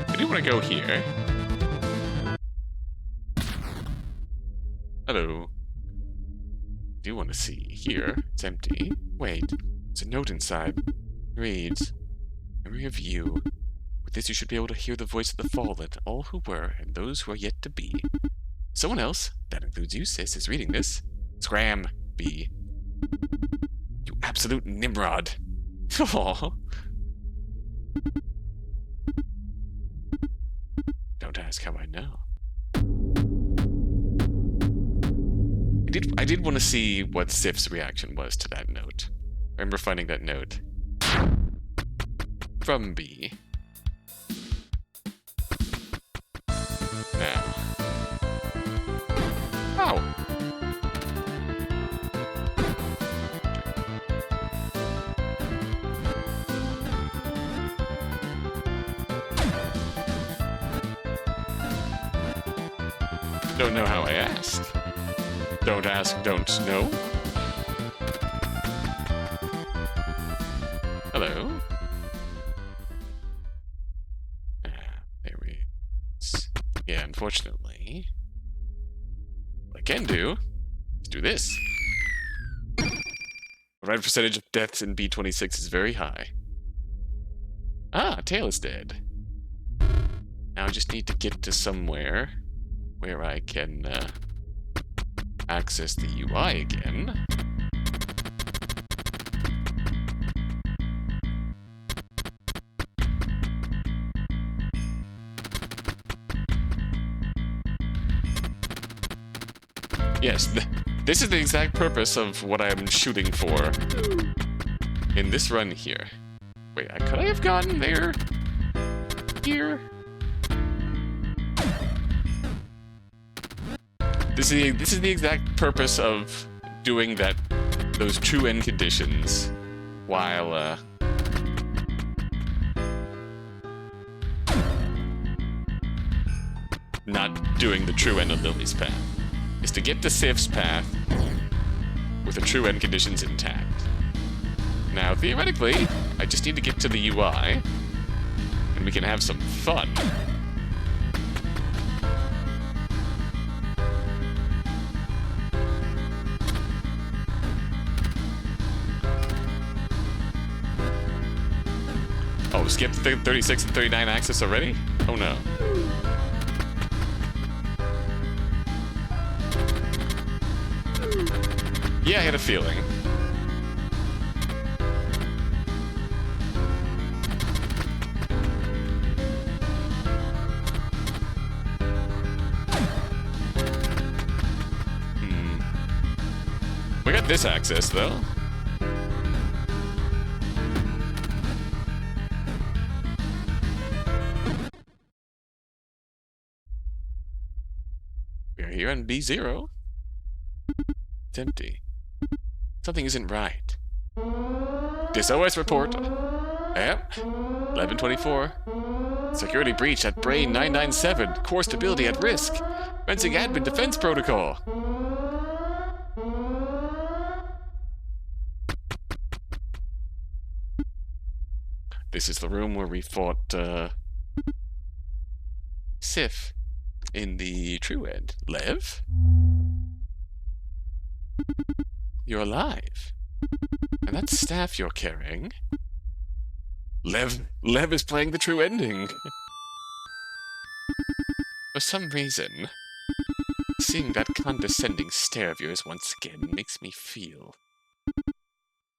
I do want to go here. Hello. Do you want to see? Here, it's empty. Wait, there's a note inside. It reads, "Memory of you. With this you should be able to hear the voice of the fallen, all who were, and those who are yet to be." Someone else, that includes you, sis, is reading this. Scram, B. You absolute Nimrod. Aww. Don't ask how I know. I did want to see what Sif's reaction was to that note. I remember finding that note. From B. Now. Ow! Don't know how I ask. Don't ask, don't know. Hello. There we go. Yeah, unfortunately. What I can do is do this. The right percentage of deaths in B26 is very high. Ah, Tail is dead. Now I just need to get to somewhere where I can, access the UI again. Yes, this is the exact purpose of what I'm shooting for in this run here. Wait, could I have gotten there? Here? This is the exact purpose of doing those true end conditions while not doing the true end of Lily's path. Is to get to Sif's path with the true end conditions intact. Now, theoretically, I just need to get to the UI and we can have some fun. Oh, skip the 36 and 39 axis already? Oh no. Yeah, I had a feeling. We got this access, though. We're here on B0. It's empty. Something isn't right. This OS report. Yep. 1124. Security breach at Brain 997. Core stability at risk. Fencing admin defense protocol. This is the room where we fought, Sif in the true end. Lev? You're alive. And that staff you're carrying... Lev is playing the true ending. For some reason, seeing that condescending stare of yours once again makes me feel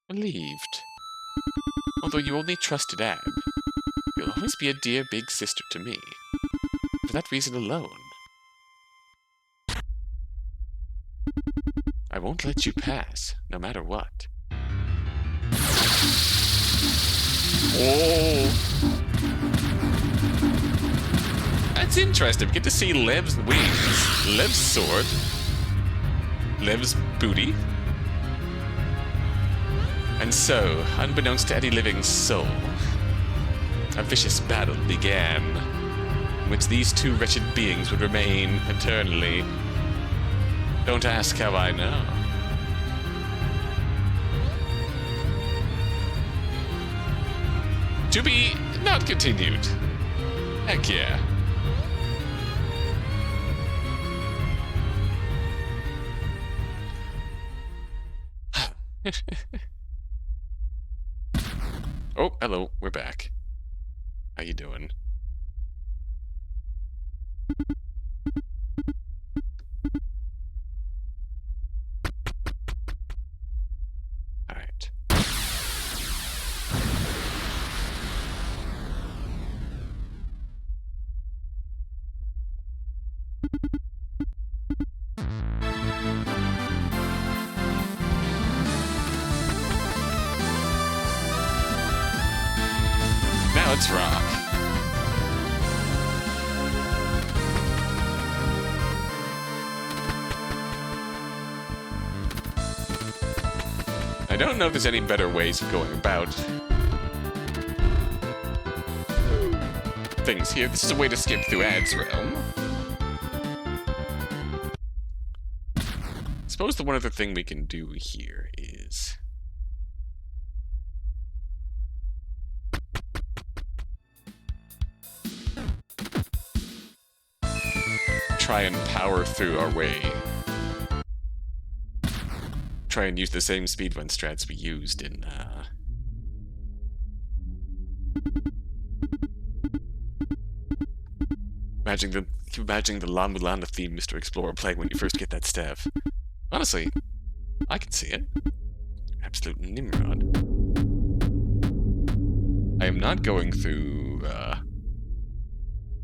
relieved. Although you only trusted Ab, you'll always be a dear big sister to me. For that reason alone. I won't let you pass, no matter what. Oh! That's interesting. We get to see Lev's wings, Lev's sword, Lev's booty. And so, unbeknownst to any living soul, a vicious battle began, in which these two wretched beings would remain eternally. Don't ask how I know. To be not continued. Heck yeah. Oh, hello, we're back. How you doing? Alright. Now let's rock. I don't know if there's any better ways of going about things here. This is a way to skip through Ad's realm. I suppose the one other thing we can do here is try and power through our way. Try and use the same speedrun strats we used in, imagining the La Mulana theme Mr. Explorer playing when you first get that staff. Honestly, I can see it. Absolute Nimrod. I am not going through,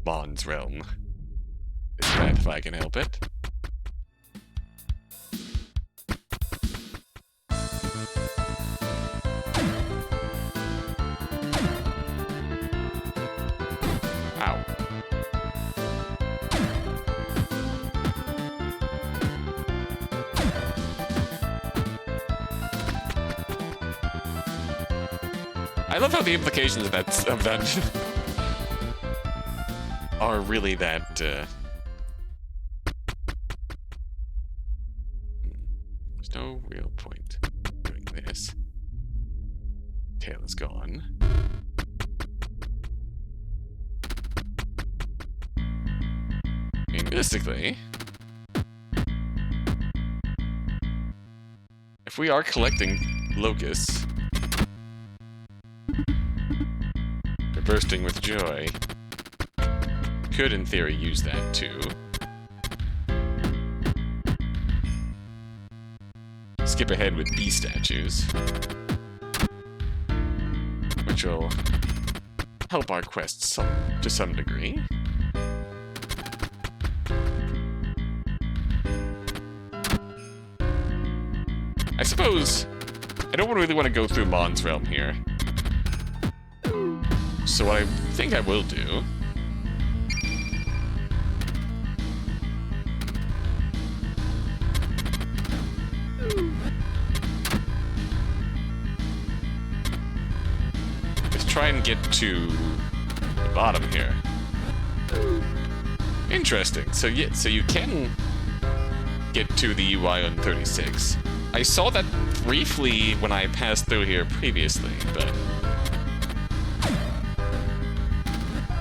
Bond's realm this time if I can help it. Ow. I love how the implications of that are really that, there's no real point doing this. Tail is gone. I mean, realistically, if we are collecting locusts, we're bursting with joy. Could, in theory, use that too. Skip ahead with bee statues, which will help our quest to some degree. I suppose I don't really want to go through Mon's realm here. So what I think I will do is try and get to the bottom here. Interesting. So yeah, so you can get to the UI on 36. I saw that briefly when I passed through here previously, but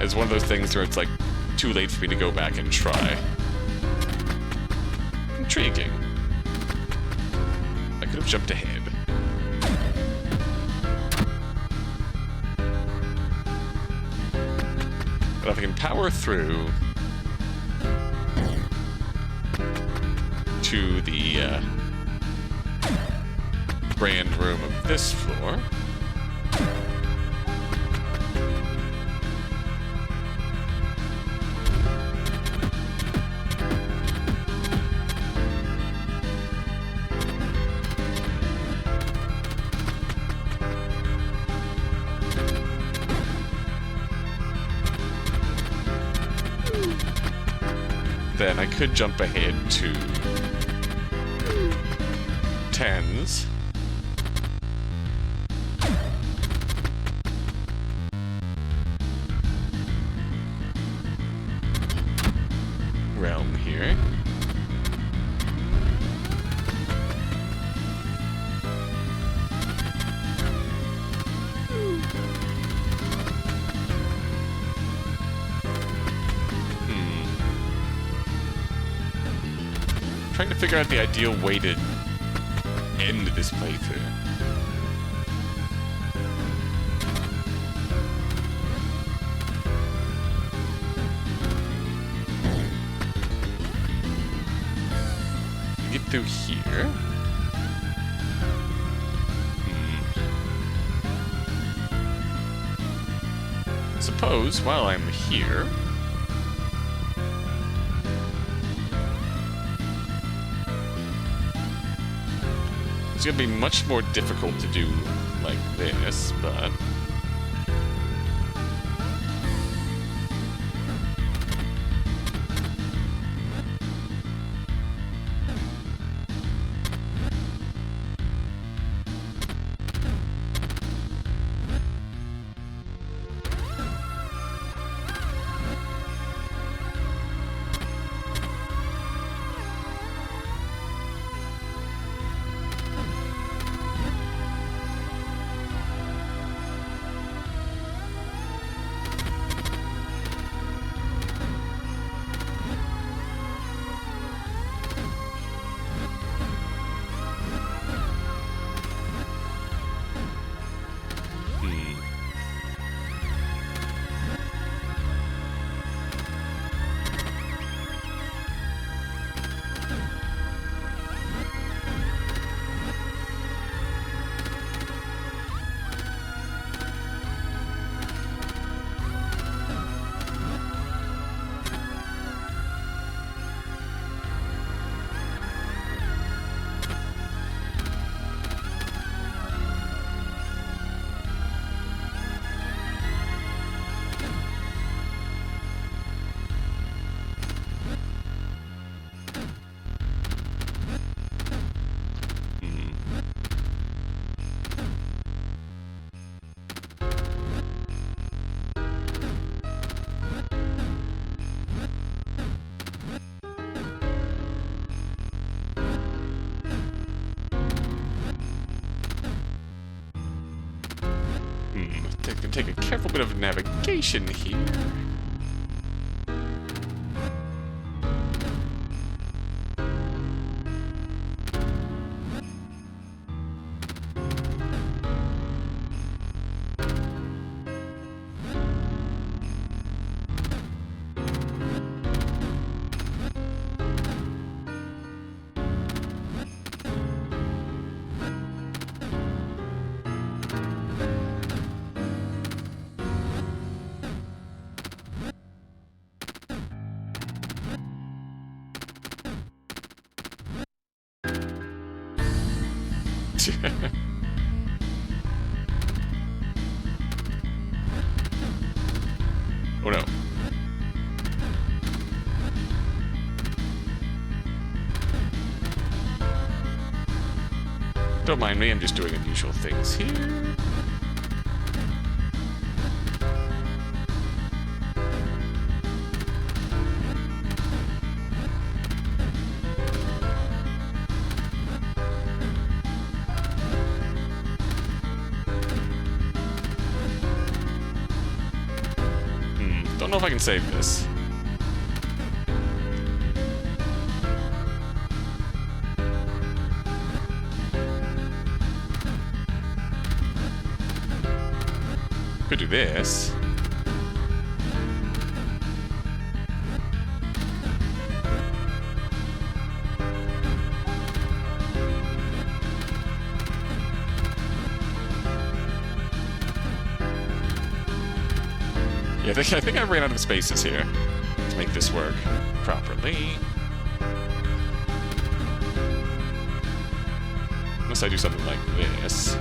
as one of those things where it's like too late for me to go back and try. Intriguing. I could have jumped ahead. But if I can power through to the grand room of this floor. Then I could jump ahead to 10s. Realm here. Trying to figure out the ideal way to end this playthrough. Get through here. Suppose while I'm here, it's gonna be much more difficult to do like this, but take a careful bit of navigation here. Oh no. Don't mind me, I'm just doing unusual things here. know if I can save this. Could do this. Yeah, I think I ran out of spaces here to make this work properly. Unless I do something like this.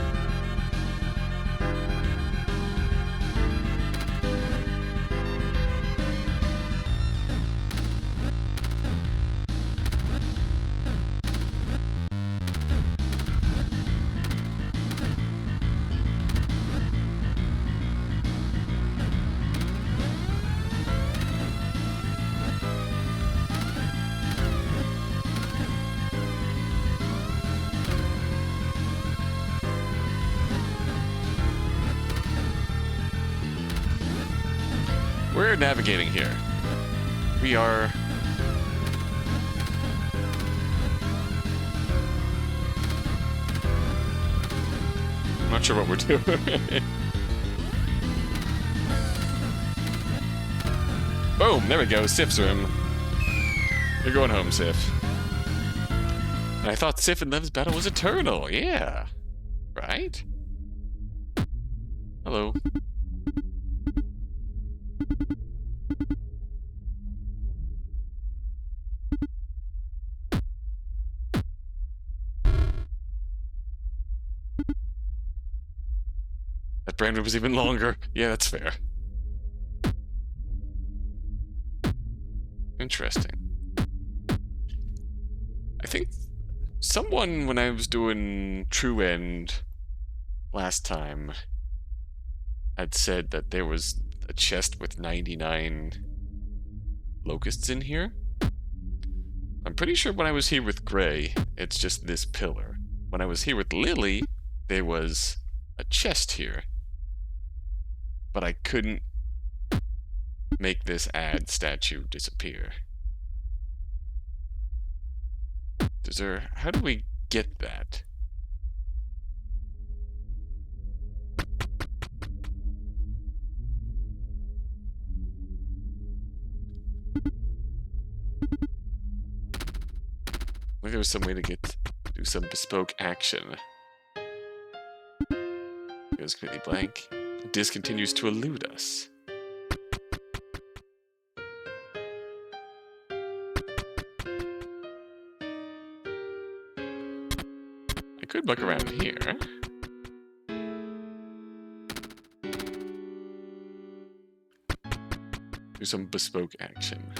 We're navigating here. We are... I'm not sure what we're doing. Boom! There we go, Sif's room. You're going home, Sif. And I thought Sif and Lev's battle was eternal. Yeah. Right? Hello. That brand room was even longer. Yeah, that's fair. Interesting. I think someone, when I was doing True End last time, had said that there was a chest with 99 locusts in here. I'm pretty sure when I was here with Gray, it's just this pillar. When I was here with Lily, there was a chest here. But I couldn't make this ad statue disappear. How do we get that? Maybe there was some way to do some bespoke action. It goes completely blank. The disc continues to elude us. I could look around here. Do some bespoke action.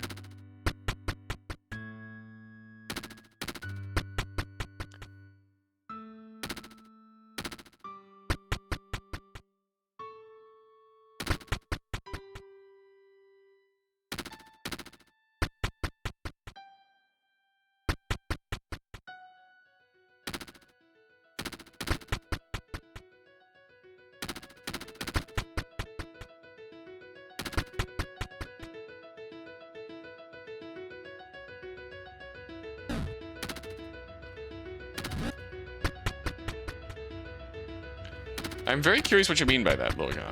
I'm very curious what you mean by that, Logan.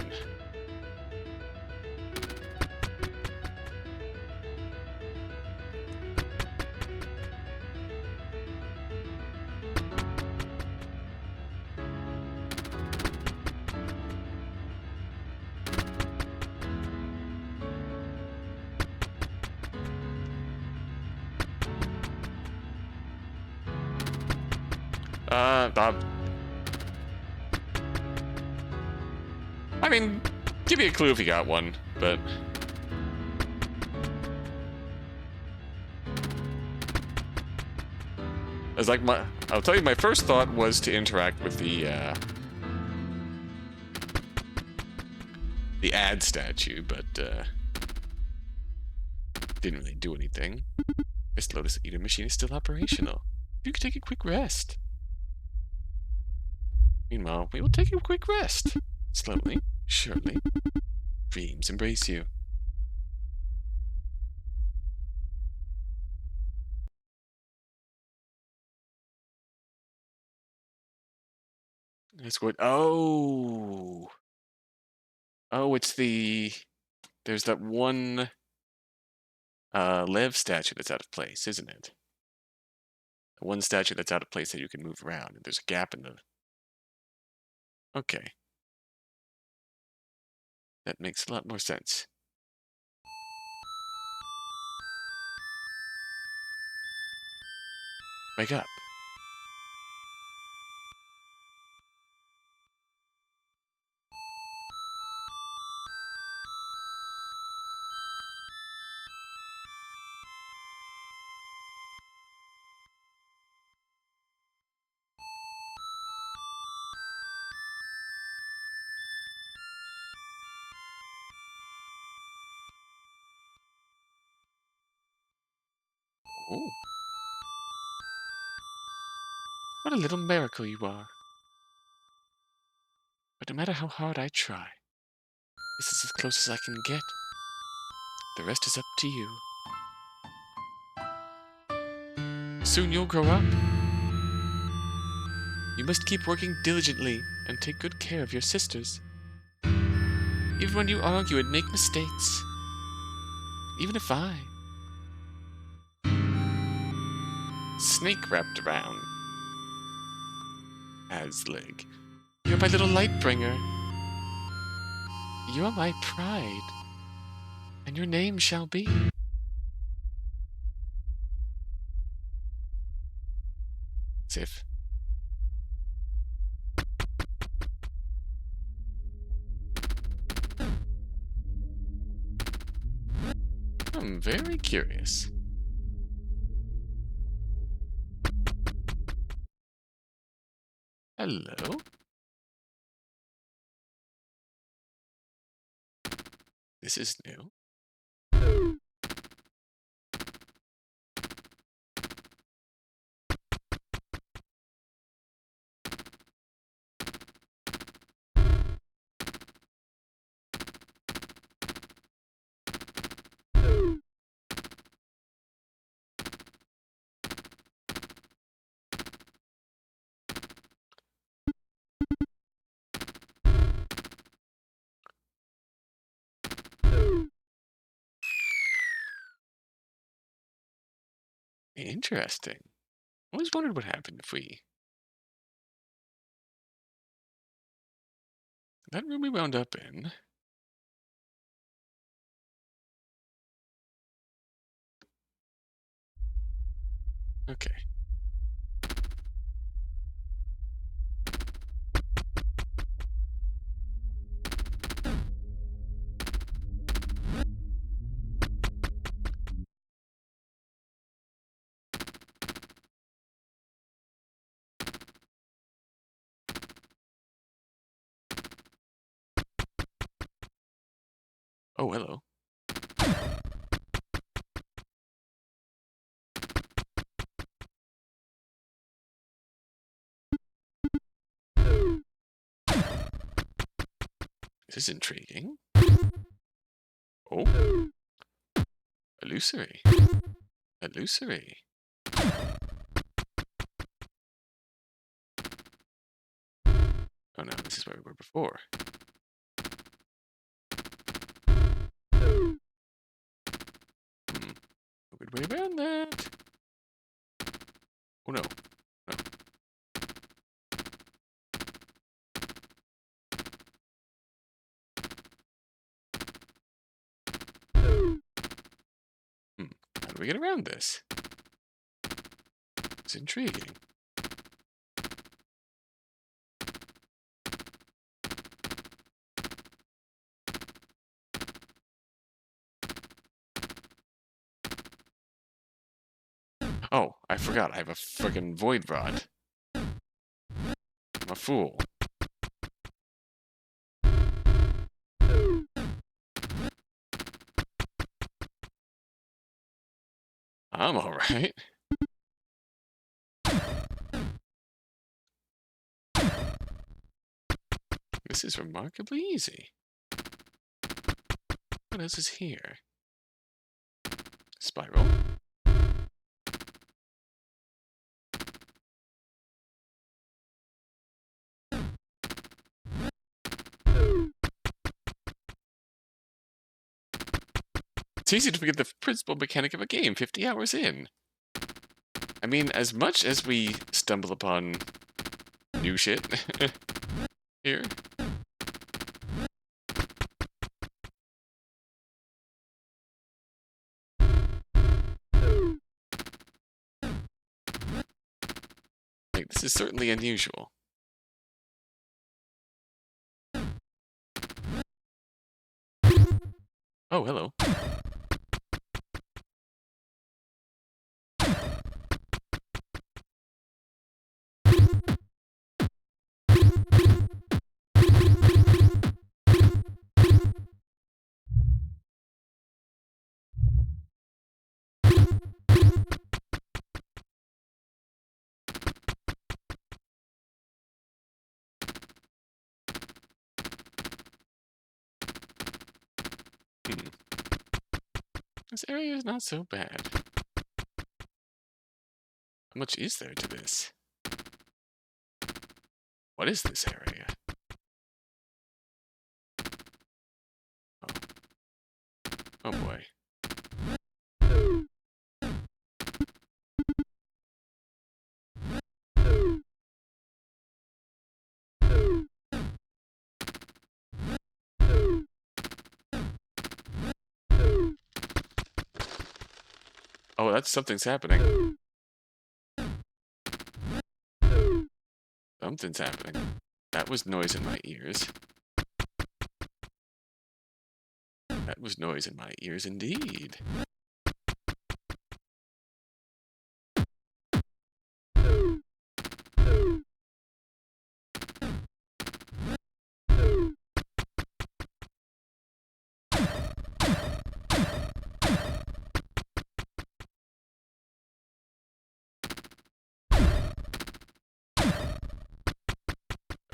I mean, give me a clue if you got one, but... It's like I'll tell you, my first thought was to interact with the ad statue, but, didn't really do anything. This Lotus Eater machine is still operational. You could take a quick rest. Meanwhile, we will take a quick rest. Slowly, surely, dreams embrace you. That's what. Oh. Oh, it's the. There's that one Lev statue that's out of place, isn't it? The one statue that's out of place that you can move around, and there's a gap in the. Okay. That makes a lot more sense. Wake up. Oh. What a little miracle you are. But no matter how hard I try, this is as close as I can get. The rest is up to you. Soon you'll grow up. You must keep working diligently and take good care of your sisters. Even when you argue and make mistakes. Even if I. Snake wrapped around. Aslig. You're my little light bringer. You are my pride. And your name shall be. As if. I'm very curious. Hello? This is new. Interesting. I always wondered what happened if we... That room we wound up in. Okay. Oh, hello. This is intriguing. Oh. Illusory. Illusory. Oh no, this is where we were before. A good way around that. Oh no. No. How do we get around this? It's intriguing. Oh, I forgot. I have a friggin' void rod. I'm a fool. I'm alright. This is remarkably easy. What else is here? Spiral. It's easy to forget the principal mechanic of a game 50 hours in. I mean, as much as we stumble upon new shit here. Like, this is certainly unusual. Oh, hello. This area is not so bad. How much is there to this? What is this area? Oh boy. Oh, that's something's happening. Something's happening. That was noise in my ears. That was noise in my ears indeed.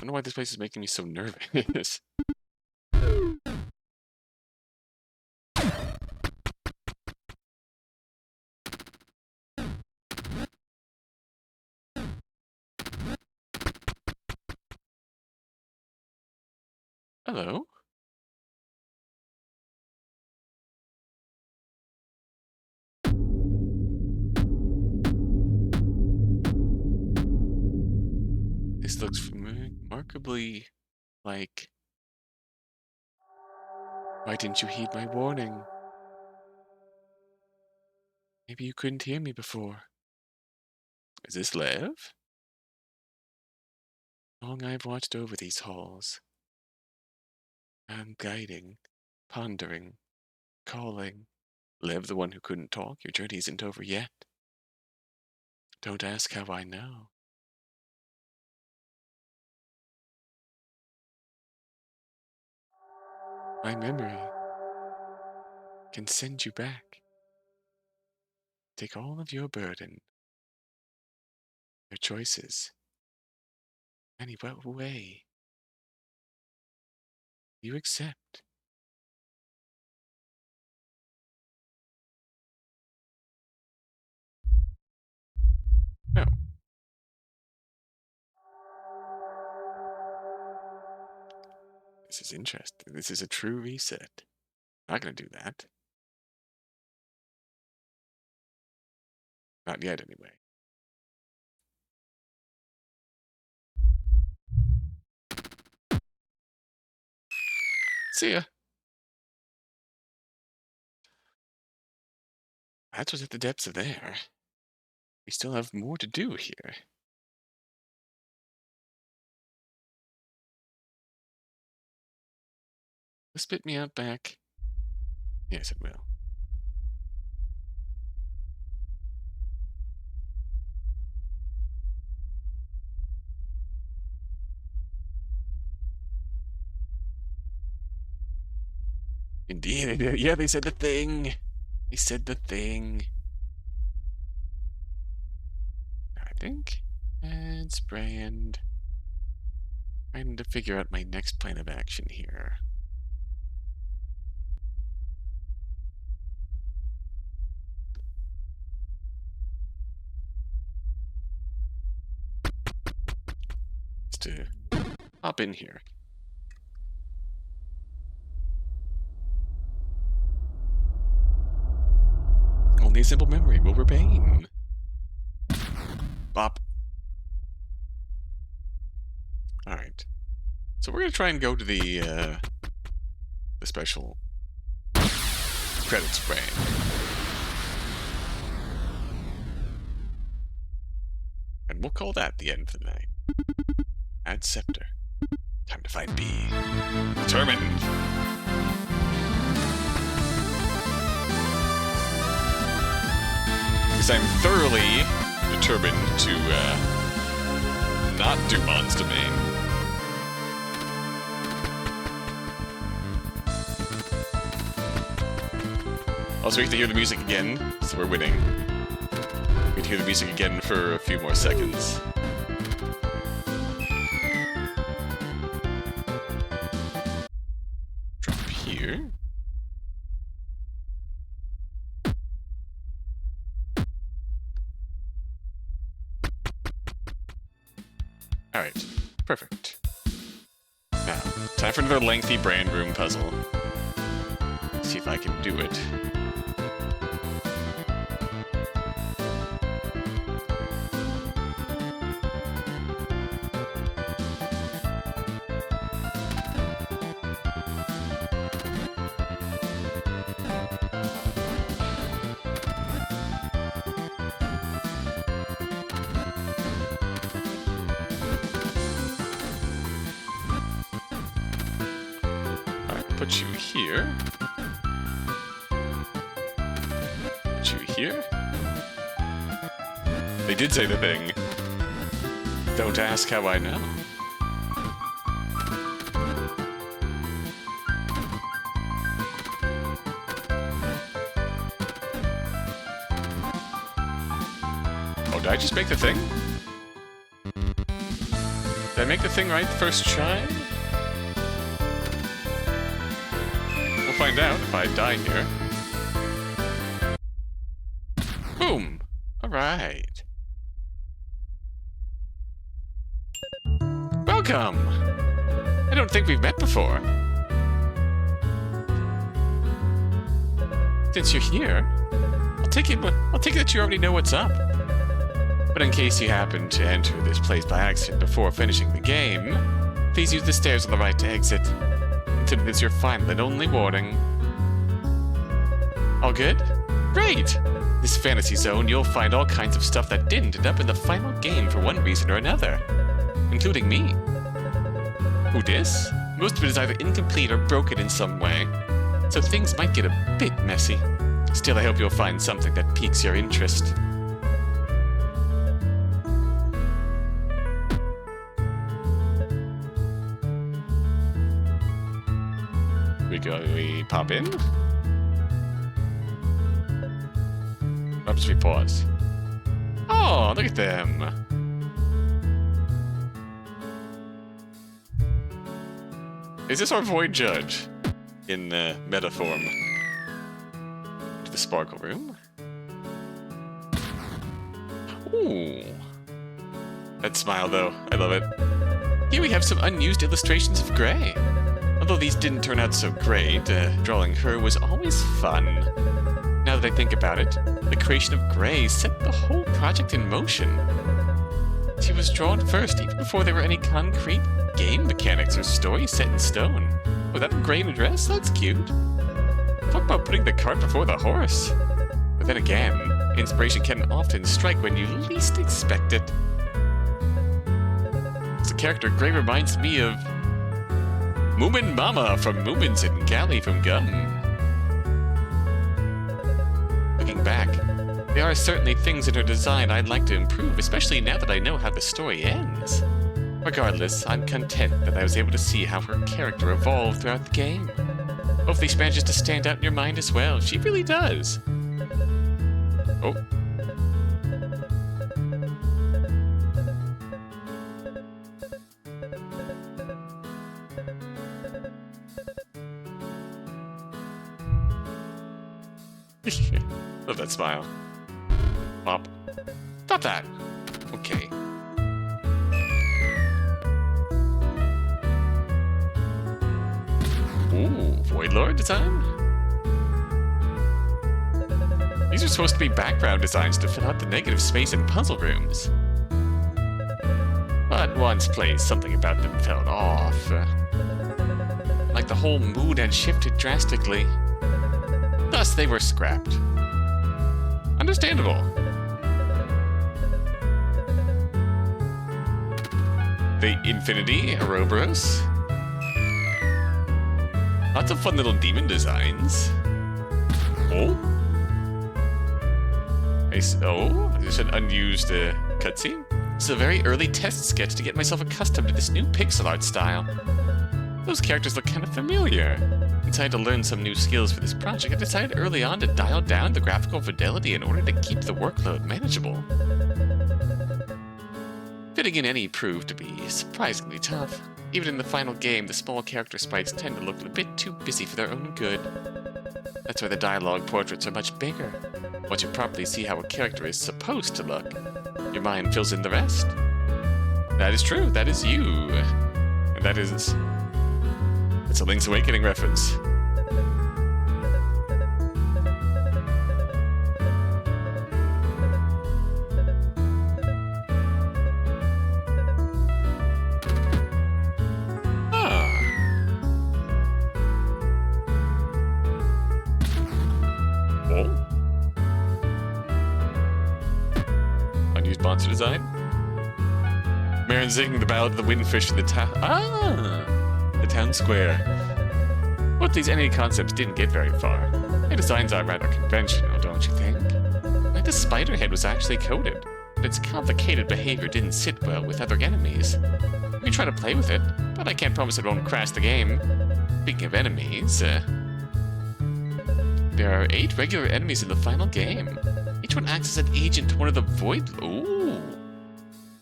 I don't know why this place is making me so nervous. Hello? This looks remarkably like... Why didn't you heed my warning? Maybe you couldn't hear me before. Is this Lev? Long I've watched over these halls. I'm guiding, pondering, calling. Lev, the one who couldn't talk, your journey isn't over yet. Don't ask how I know. My memory can send you back. Take all of your burden, your choices, any way you accept. No. This is interesting. This is a true reset. Not gonna do that. Not yet, anyway. See ya. That was at the depths of there. We still have more to do here. Will spit me out back? Yes, it will. Indeed, yeah, they said the thing. They said the thing. I think. And spray and... Trying to figure out my next plan of action here. Just to hop in here. only a simple memory will remain. Bop. Alright. So we're gonna try and go to the special credits frame. And we'll call that the end for the night. Add scepter. Time to find B. Determined! Because I'm thoroughly determined to not do Mon's Domain. Also, we have to hear the music again, so we're winning. We can hear the music again for a few more seconds. Drop here. Alright, perfect. Now, time for another lengthy brand room puzzle. Let's see if I can do it. Put you here. Put you here. They did say the thing. Don't ask how I know. Oh, did I just make the thing? Did I make the thing right the first try? Find out if I die here. Boom! Alright. Welcome! I don't think we've met before. Since you're here, I'll take it that you already know what's up. But in case you happen to enter this place by accident before finishing the game, please use the stairs on the right to exit. Consider this your final and only warning. All good? Great! This fantasy zone, you'll find all kinds of stuff that didn't end up in the final game for one reason or another. Including me. Who dis? Most of it is either incomplete or broken in some way, so things might get a bit messy. Still, I hope you'll find something that piques your interest. We pop in? What happens if we pause? Oh, look at them! Is this our void judge? In meta form. To the sparkle room. Ooh. That smile though, I love it. Here we have some unused illustrations of Grey. Although these didn't turn out so great, drawing her was always fun. Now that I think about it, the creation of Grey set the whole project in motion. She was drawn first, even before there were any concrete game mechanics or story set in stone. Oh, that Grey in a dress? That's cute. Talk about putting the cart before the horse. But then again, inspiration can often strike when you least expect it. The character Grey reminds me of Moomin Mama from Moomins and Galley from Gum. Looking back, there are certainly things in her design I'd like to improve, especially now that I know how the story ends. Regardless, I'm content that I was able to see how her character evolved throughout the game. Hopefully she manages to stand out in your mind as well. She really does. Oh. Love that smile. Pop. Stop that! Okay. Ooh, Void Lord design? These are supposed to be background designs to fill out the negative space in puzzle rooms. But once placed, something about them felt off. Like the whole mood had shifted drastically. Thus, they were scrapped. Understandable. The Infinity Ouroboros. Lots of fun little demon designs. Oh? There's an unused cutscene. It's a very early test sketch to get myself accustomed to this new pixel art style. Those characters look kind of familiar. Decided to learn some new skills for this project. I decided early on to dial down the graphical fidelity in order to keep the workload manageable. Fitting in any proved to be surprisingly tough. Even in the final game, the small character sprites tend to look a bit too busy for their own good. That's why the dialogue portraits are much bigger. Once you properly see how a character is supposed to look, your mind fills in the rest. That is true. That is you. And that is... It's a Link's Awakening reference. Monster design. Marin singing the ballad of the windfish in the town. The town square. But these NA concepts didn't get very far. Their designs are rather conventional, don't you think? Like the spider head was actually coded, but its complicated behavior didn't sit well with other enemies. We try to play with it, but I can't promise it won't crash the game. Speaking of enemies, there are 8 regular enemies in the final game. Each one acts as an agent to one of the void... Ooh.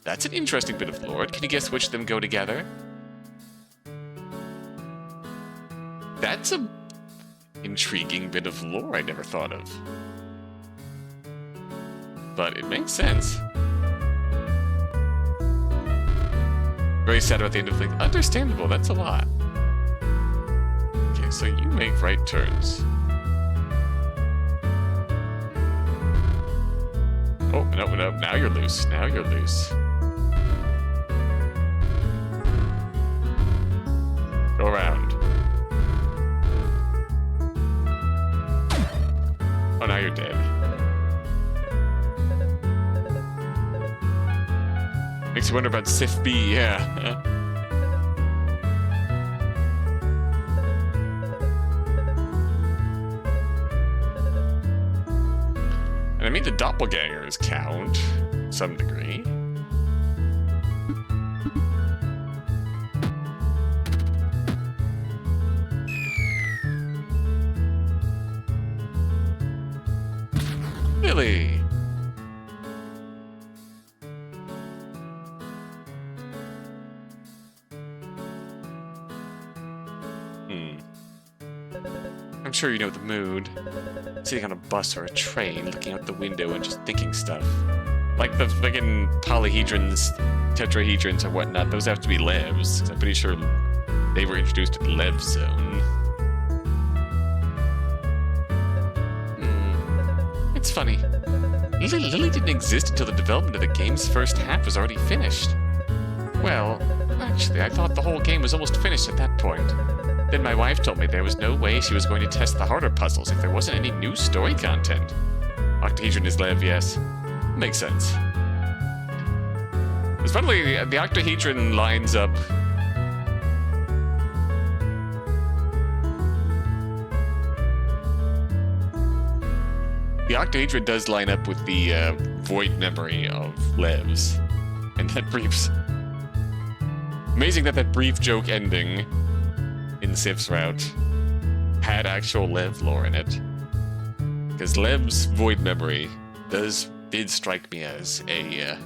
That's an interesting bit of lore. Can you guess which of them go together? That's a intriguing bit of lore I never thought of. But it makes sense. Very sad about the end of the thing. Understandable, that's a lot. Okay, so you make right turns. Oh, no, now you're loose. Now you're loose. Go around. Oh, now you're dead. Makes you wonder about Sif B, yeah. I mean, the doppelgangers count, to some degree. Really? I'm sure you know the mood. Sitting on a bus or a train, looking out the window and just thinking stuff. Like the friggin' polyhedrons, tetrahedrons, or whatnot, those have to be levs. 'Cause I'm pretty sure they were introduced at the lev zone. It's funny. Lily didn't exist until the development of the game's first half was already finished. Well, actually, I thought the whole game was almost finished at that point. Then my wife told me there was no way she was going to test the harder puzzles if there wasn't any new story content. Octahedron is Lev, yes. Makes sense. It's funny, the octahedron lines up... The octahedron does line up with the void memory of Levs. And that brief's... Amazing that that brief joke ending in Sif's route had actual Lev lore in it. Because Lev's void memory did strike me as a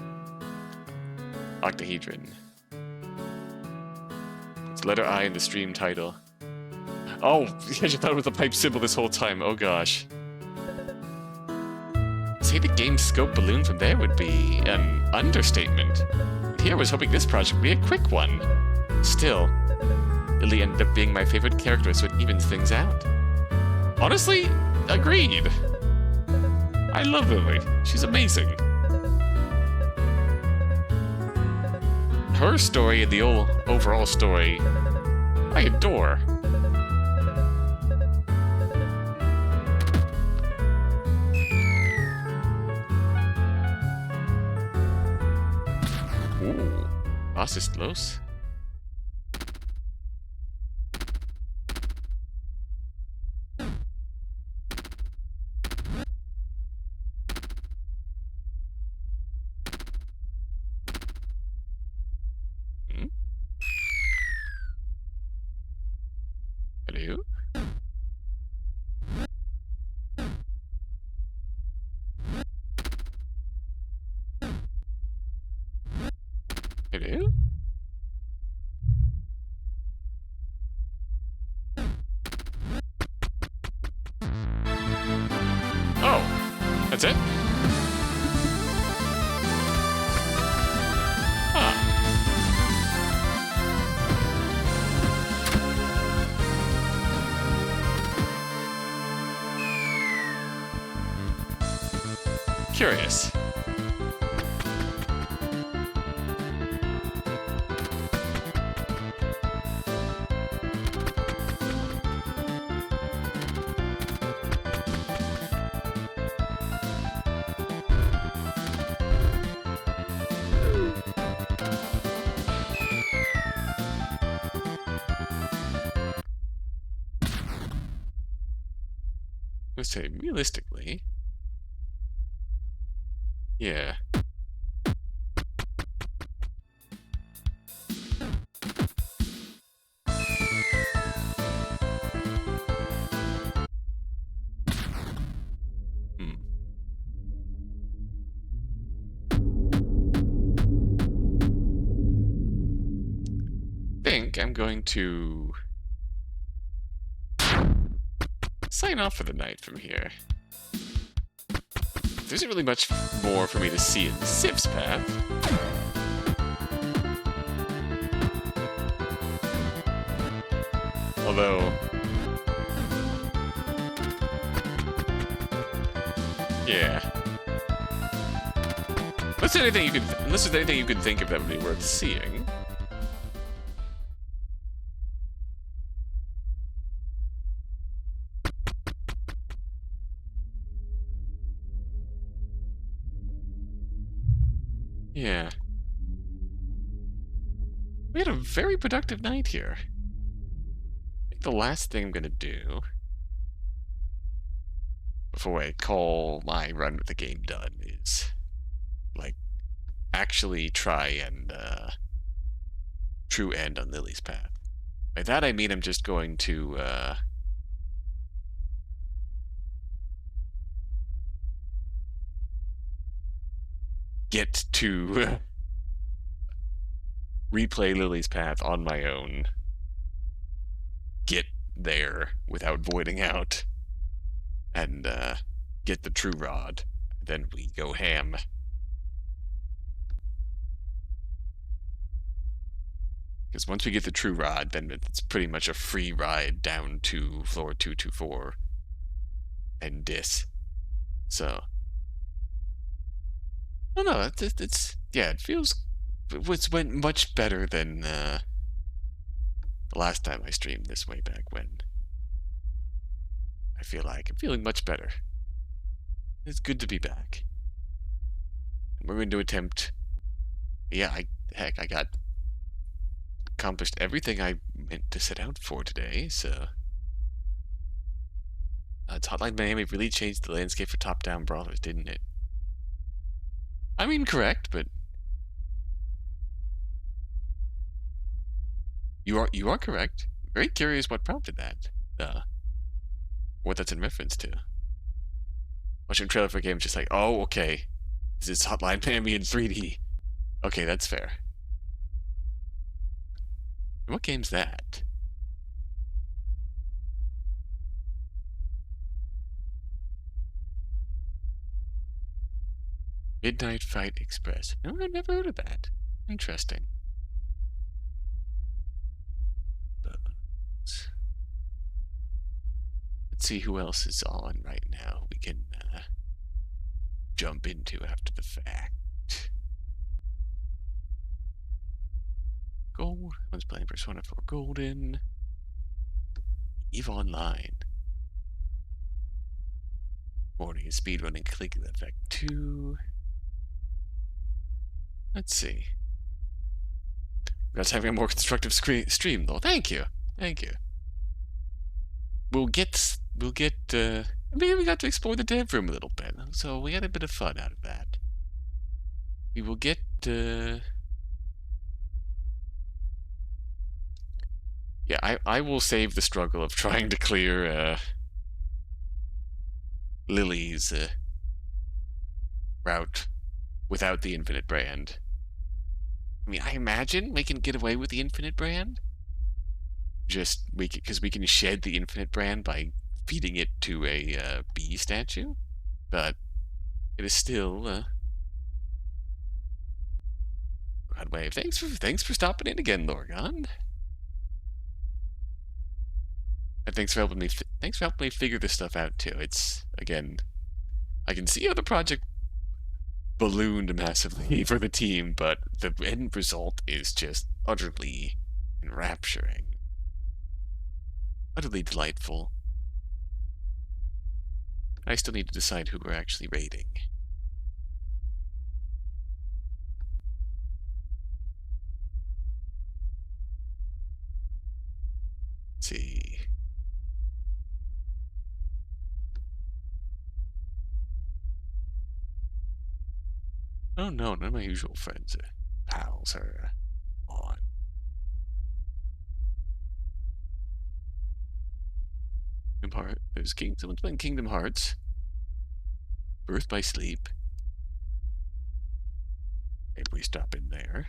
octahedron. It's letter I in the stream title. Oh, I just thought it was a pipe symbol this whole time. Oh gosh. Say the game's scope balloon from there would be an understatement. Here I was hoping this project would be a quick one. Still, Lily ended up being my favorite character, so it evens things out. Honestly, agreed. I love Lily. She's amazing. Her story and the overall story, I adore. Ooh, Basis Los. Hello? Hello? Oh, that's it? Huh. Curious. Let's say, realistically. Yeah. I think I'm going to sign off for the night from here. There isn't really much more for me to see in Sif's path. Although, yeah. Unless there's anything you could think of that would be worth seeing. Yeah. We had a very productive night here. I think the last thing I'm gonna do before I call my run with the game done is, like, actually try and true end on Lily's path. By that I mean I'm just going to get to replay Lily's path on my own, get there without voiding out, and get the true rod. Then we go ham. Because once we get the true rod, then it's pretty much a free ride down to floor 224 and dis. So, I don't know. Yeah, it went much better than the last time I streamed this way back when. I feel like I'm feeling much better. It's good to be back. And we're going to attempt. Yeah, I got accomplished everything I meant to set out for today. So, Hotline Miami really changed the landscape for top-down brawlers, didn't it? I mean, correct, but you are correct. Very curious what prompted that. What that's in reference to. Watching a trailer for a game, just like, oh, okay, this is Hotline Miami in 3D. Okay, that's fair. What game's that? Midnight Fight Express. No, I've never heard of that. Interesting. Let's see who else is on right now. We can jump into after the fact. Gold. One's playing Persona 4 Golden. EVE Online. Morning is speedrunning Clicking Effect 2. Let's see. That's having a more constructive stream, though. Thank you. Thank you. We'll get, maybe we got to explore the dev room a little bit, so we had a bit of fun out of that. We will get, yeah, I will save the struggle of trying to clear, Lily's, route without the infinite brand. I mean, I imagine we can get away with the infinite brand. Just because we can shed the infinite brand by feeding it to a bee statue, but it is still Godwave. Thanks for stopping in again, Lorgon. And thanks for helping me figure this stuff out too. It's, again, I can see how the project ballooned massively for the team, but the end result is just utterly enrapturing. Utterly delightful. I still need to decide who we're actually rating. Let's see. Oh no, none of my usual friends or pals are on. There's someone's playing Kingdom Hearts. Birth by Sleep. Maybe we stop in there.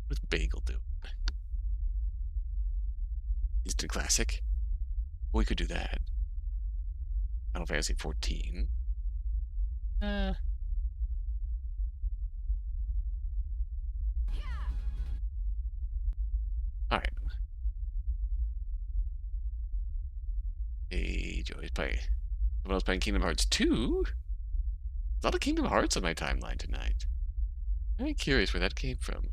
What's Bagel do? Instant Classic? We could do that. Final Fantasy 14. Alright. Hey, Joey's playing. Someone else playing Kingdom Hearts 2? A lot of Kingdom Hearts on my timeline tonight. I'm very curious where that came from.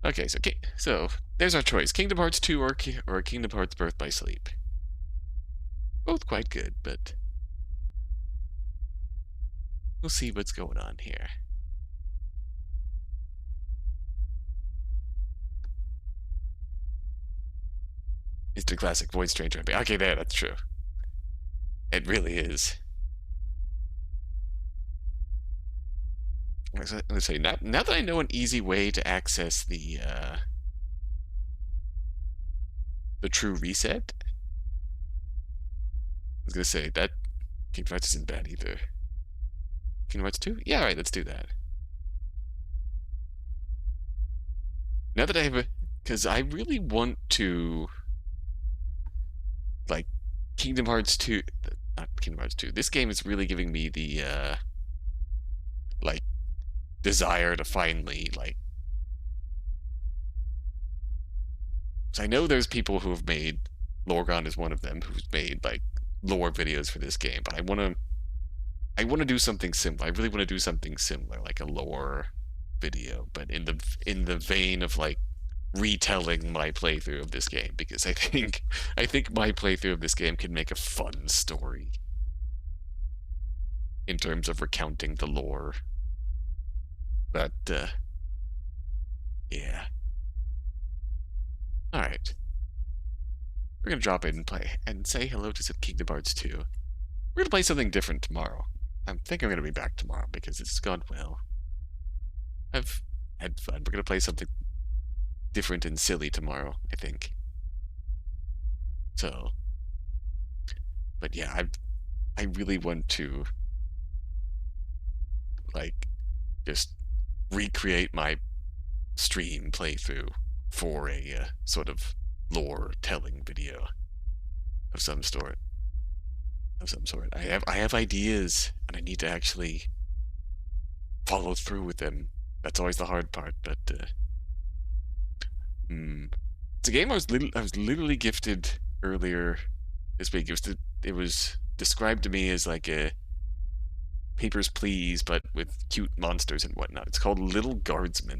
Okay, so there's our choice: Kingdom Hearts 2 or Kingdom Hearts Birth by Sleep. Both quite good, but we'll see what's going on here. Instant Classic Void Stranger. Okay, that's true. It really is. Let's say, now that I know an easy way to access the true reset, I was gonna say that Kingdom Hearts isn't bad either. Kingdom Hearts 2? Yeah, alright, let's do that. Now that I have because I really want to, like, Kingdom Hearts 2, not Kingdom Hearts 2. This game is really giving me the, like, desire to finally, like, because I know there's people who have made, Lorgon is one of them, who's made, like, lore videos for this game, but I want to do something similar. I really want to do something similar, like a lore video, but in the vein of, like, retelling my playthrough of this game, because I think my playthrough of this game can make a fun story in terms of recounting the lore. But yeah. Alright. We're gonna drop in and play and say hello to some Kingdom Hearts 2. We're gonna play something different tomorrow. I think I'm gonna be back tomorrow because it's gone well. I've had fun. We're gonna play something different and silly tomorrow, I think. So, but yeah, I really want to, like, just recreate my stream playthrough for a sort of lore telling video. of some sort. I have ideas, and I need to actually follow through with them. That's always the hard part, but it's a game I was literally gifted earlier this week. It was described to me as like a Papers, Please, but with cute monsters and whatnot. It's called Little Guardsman.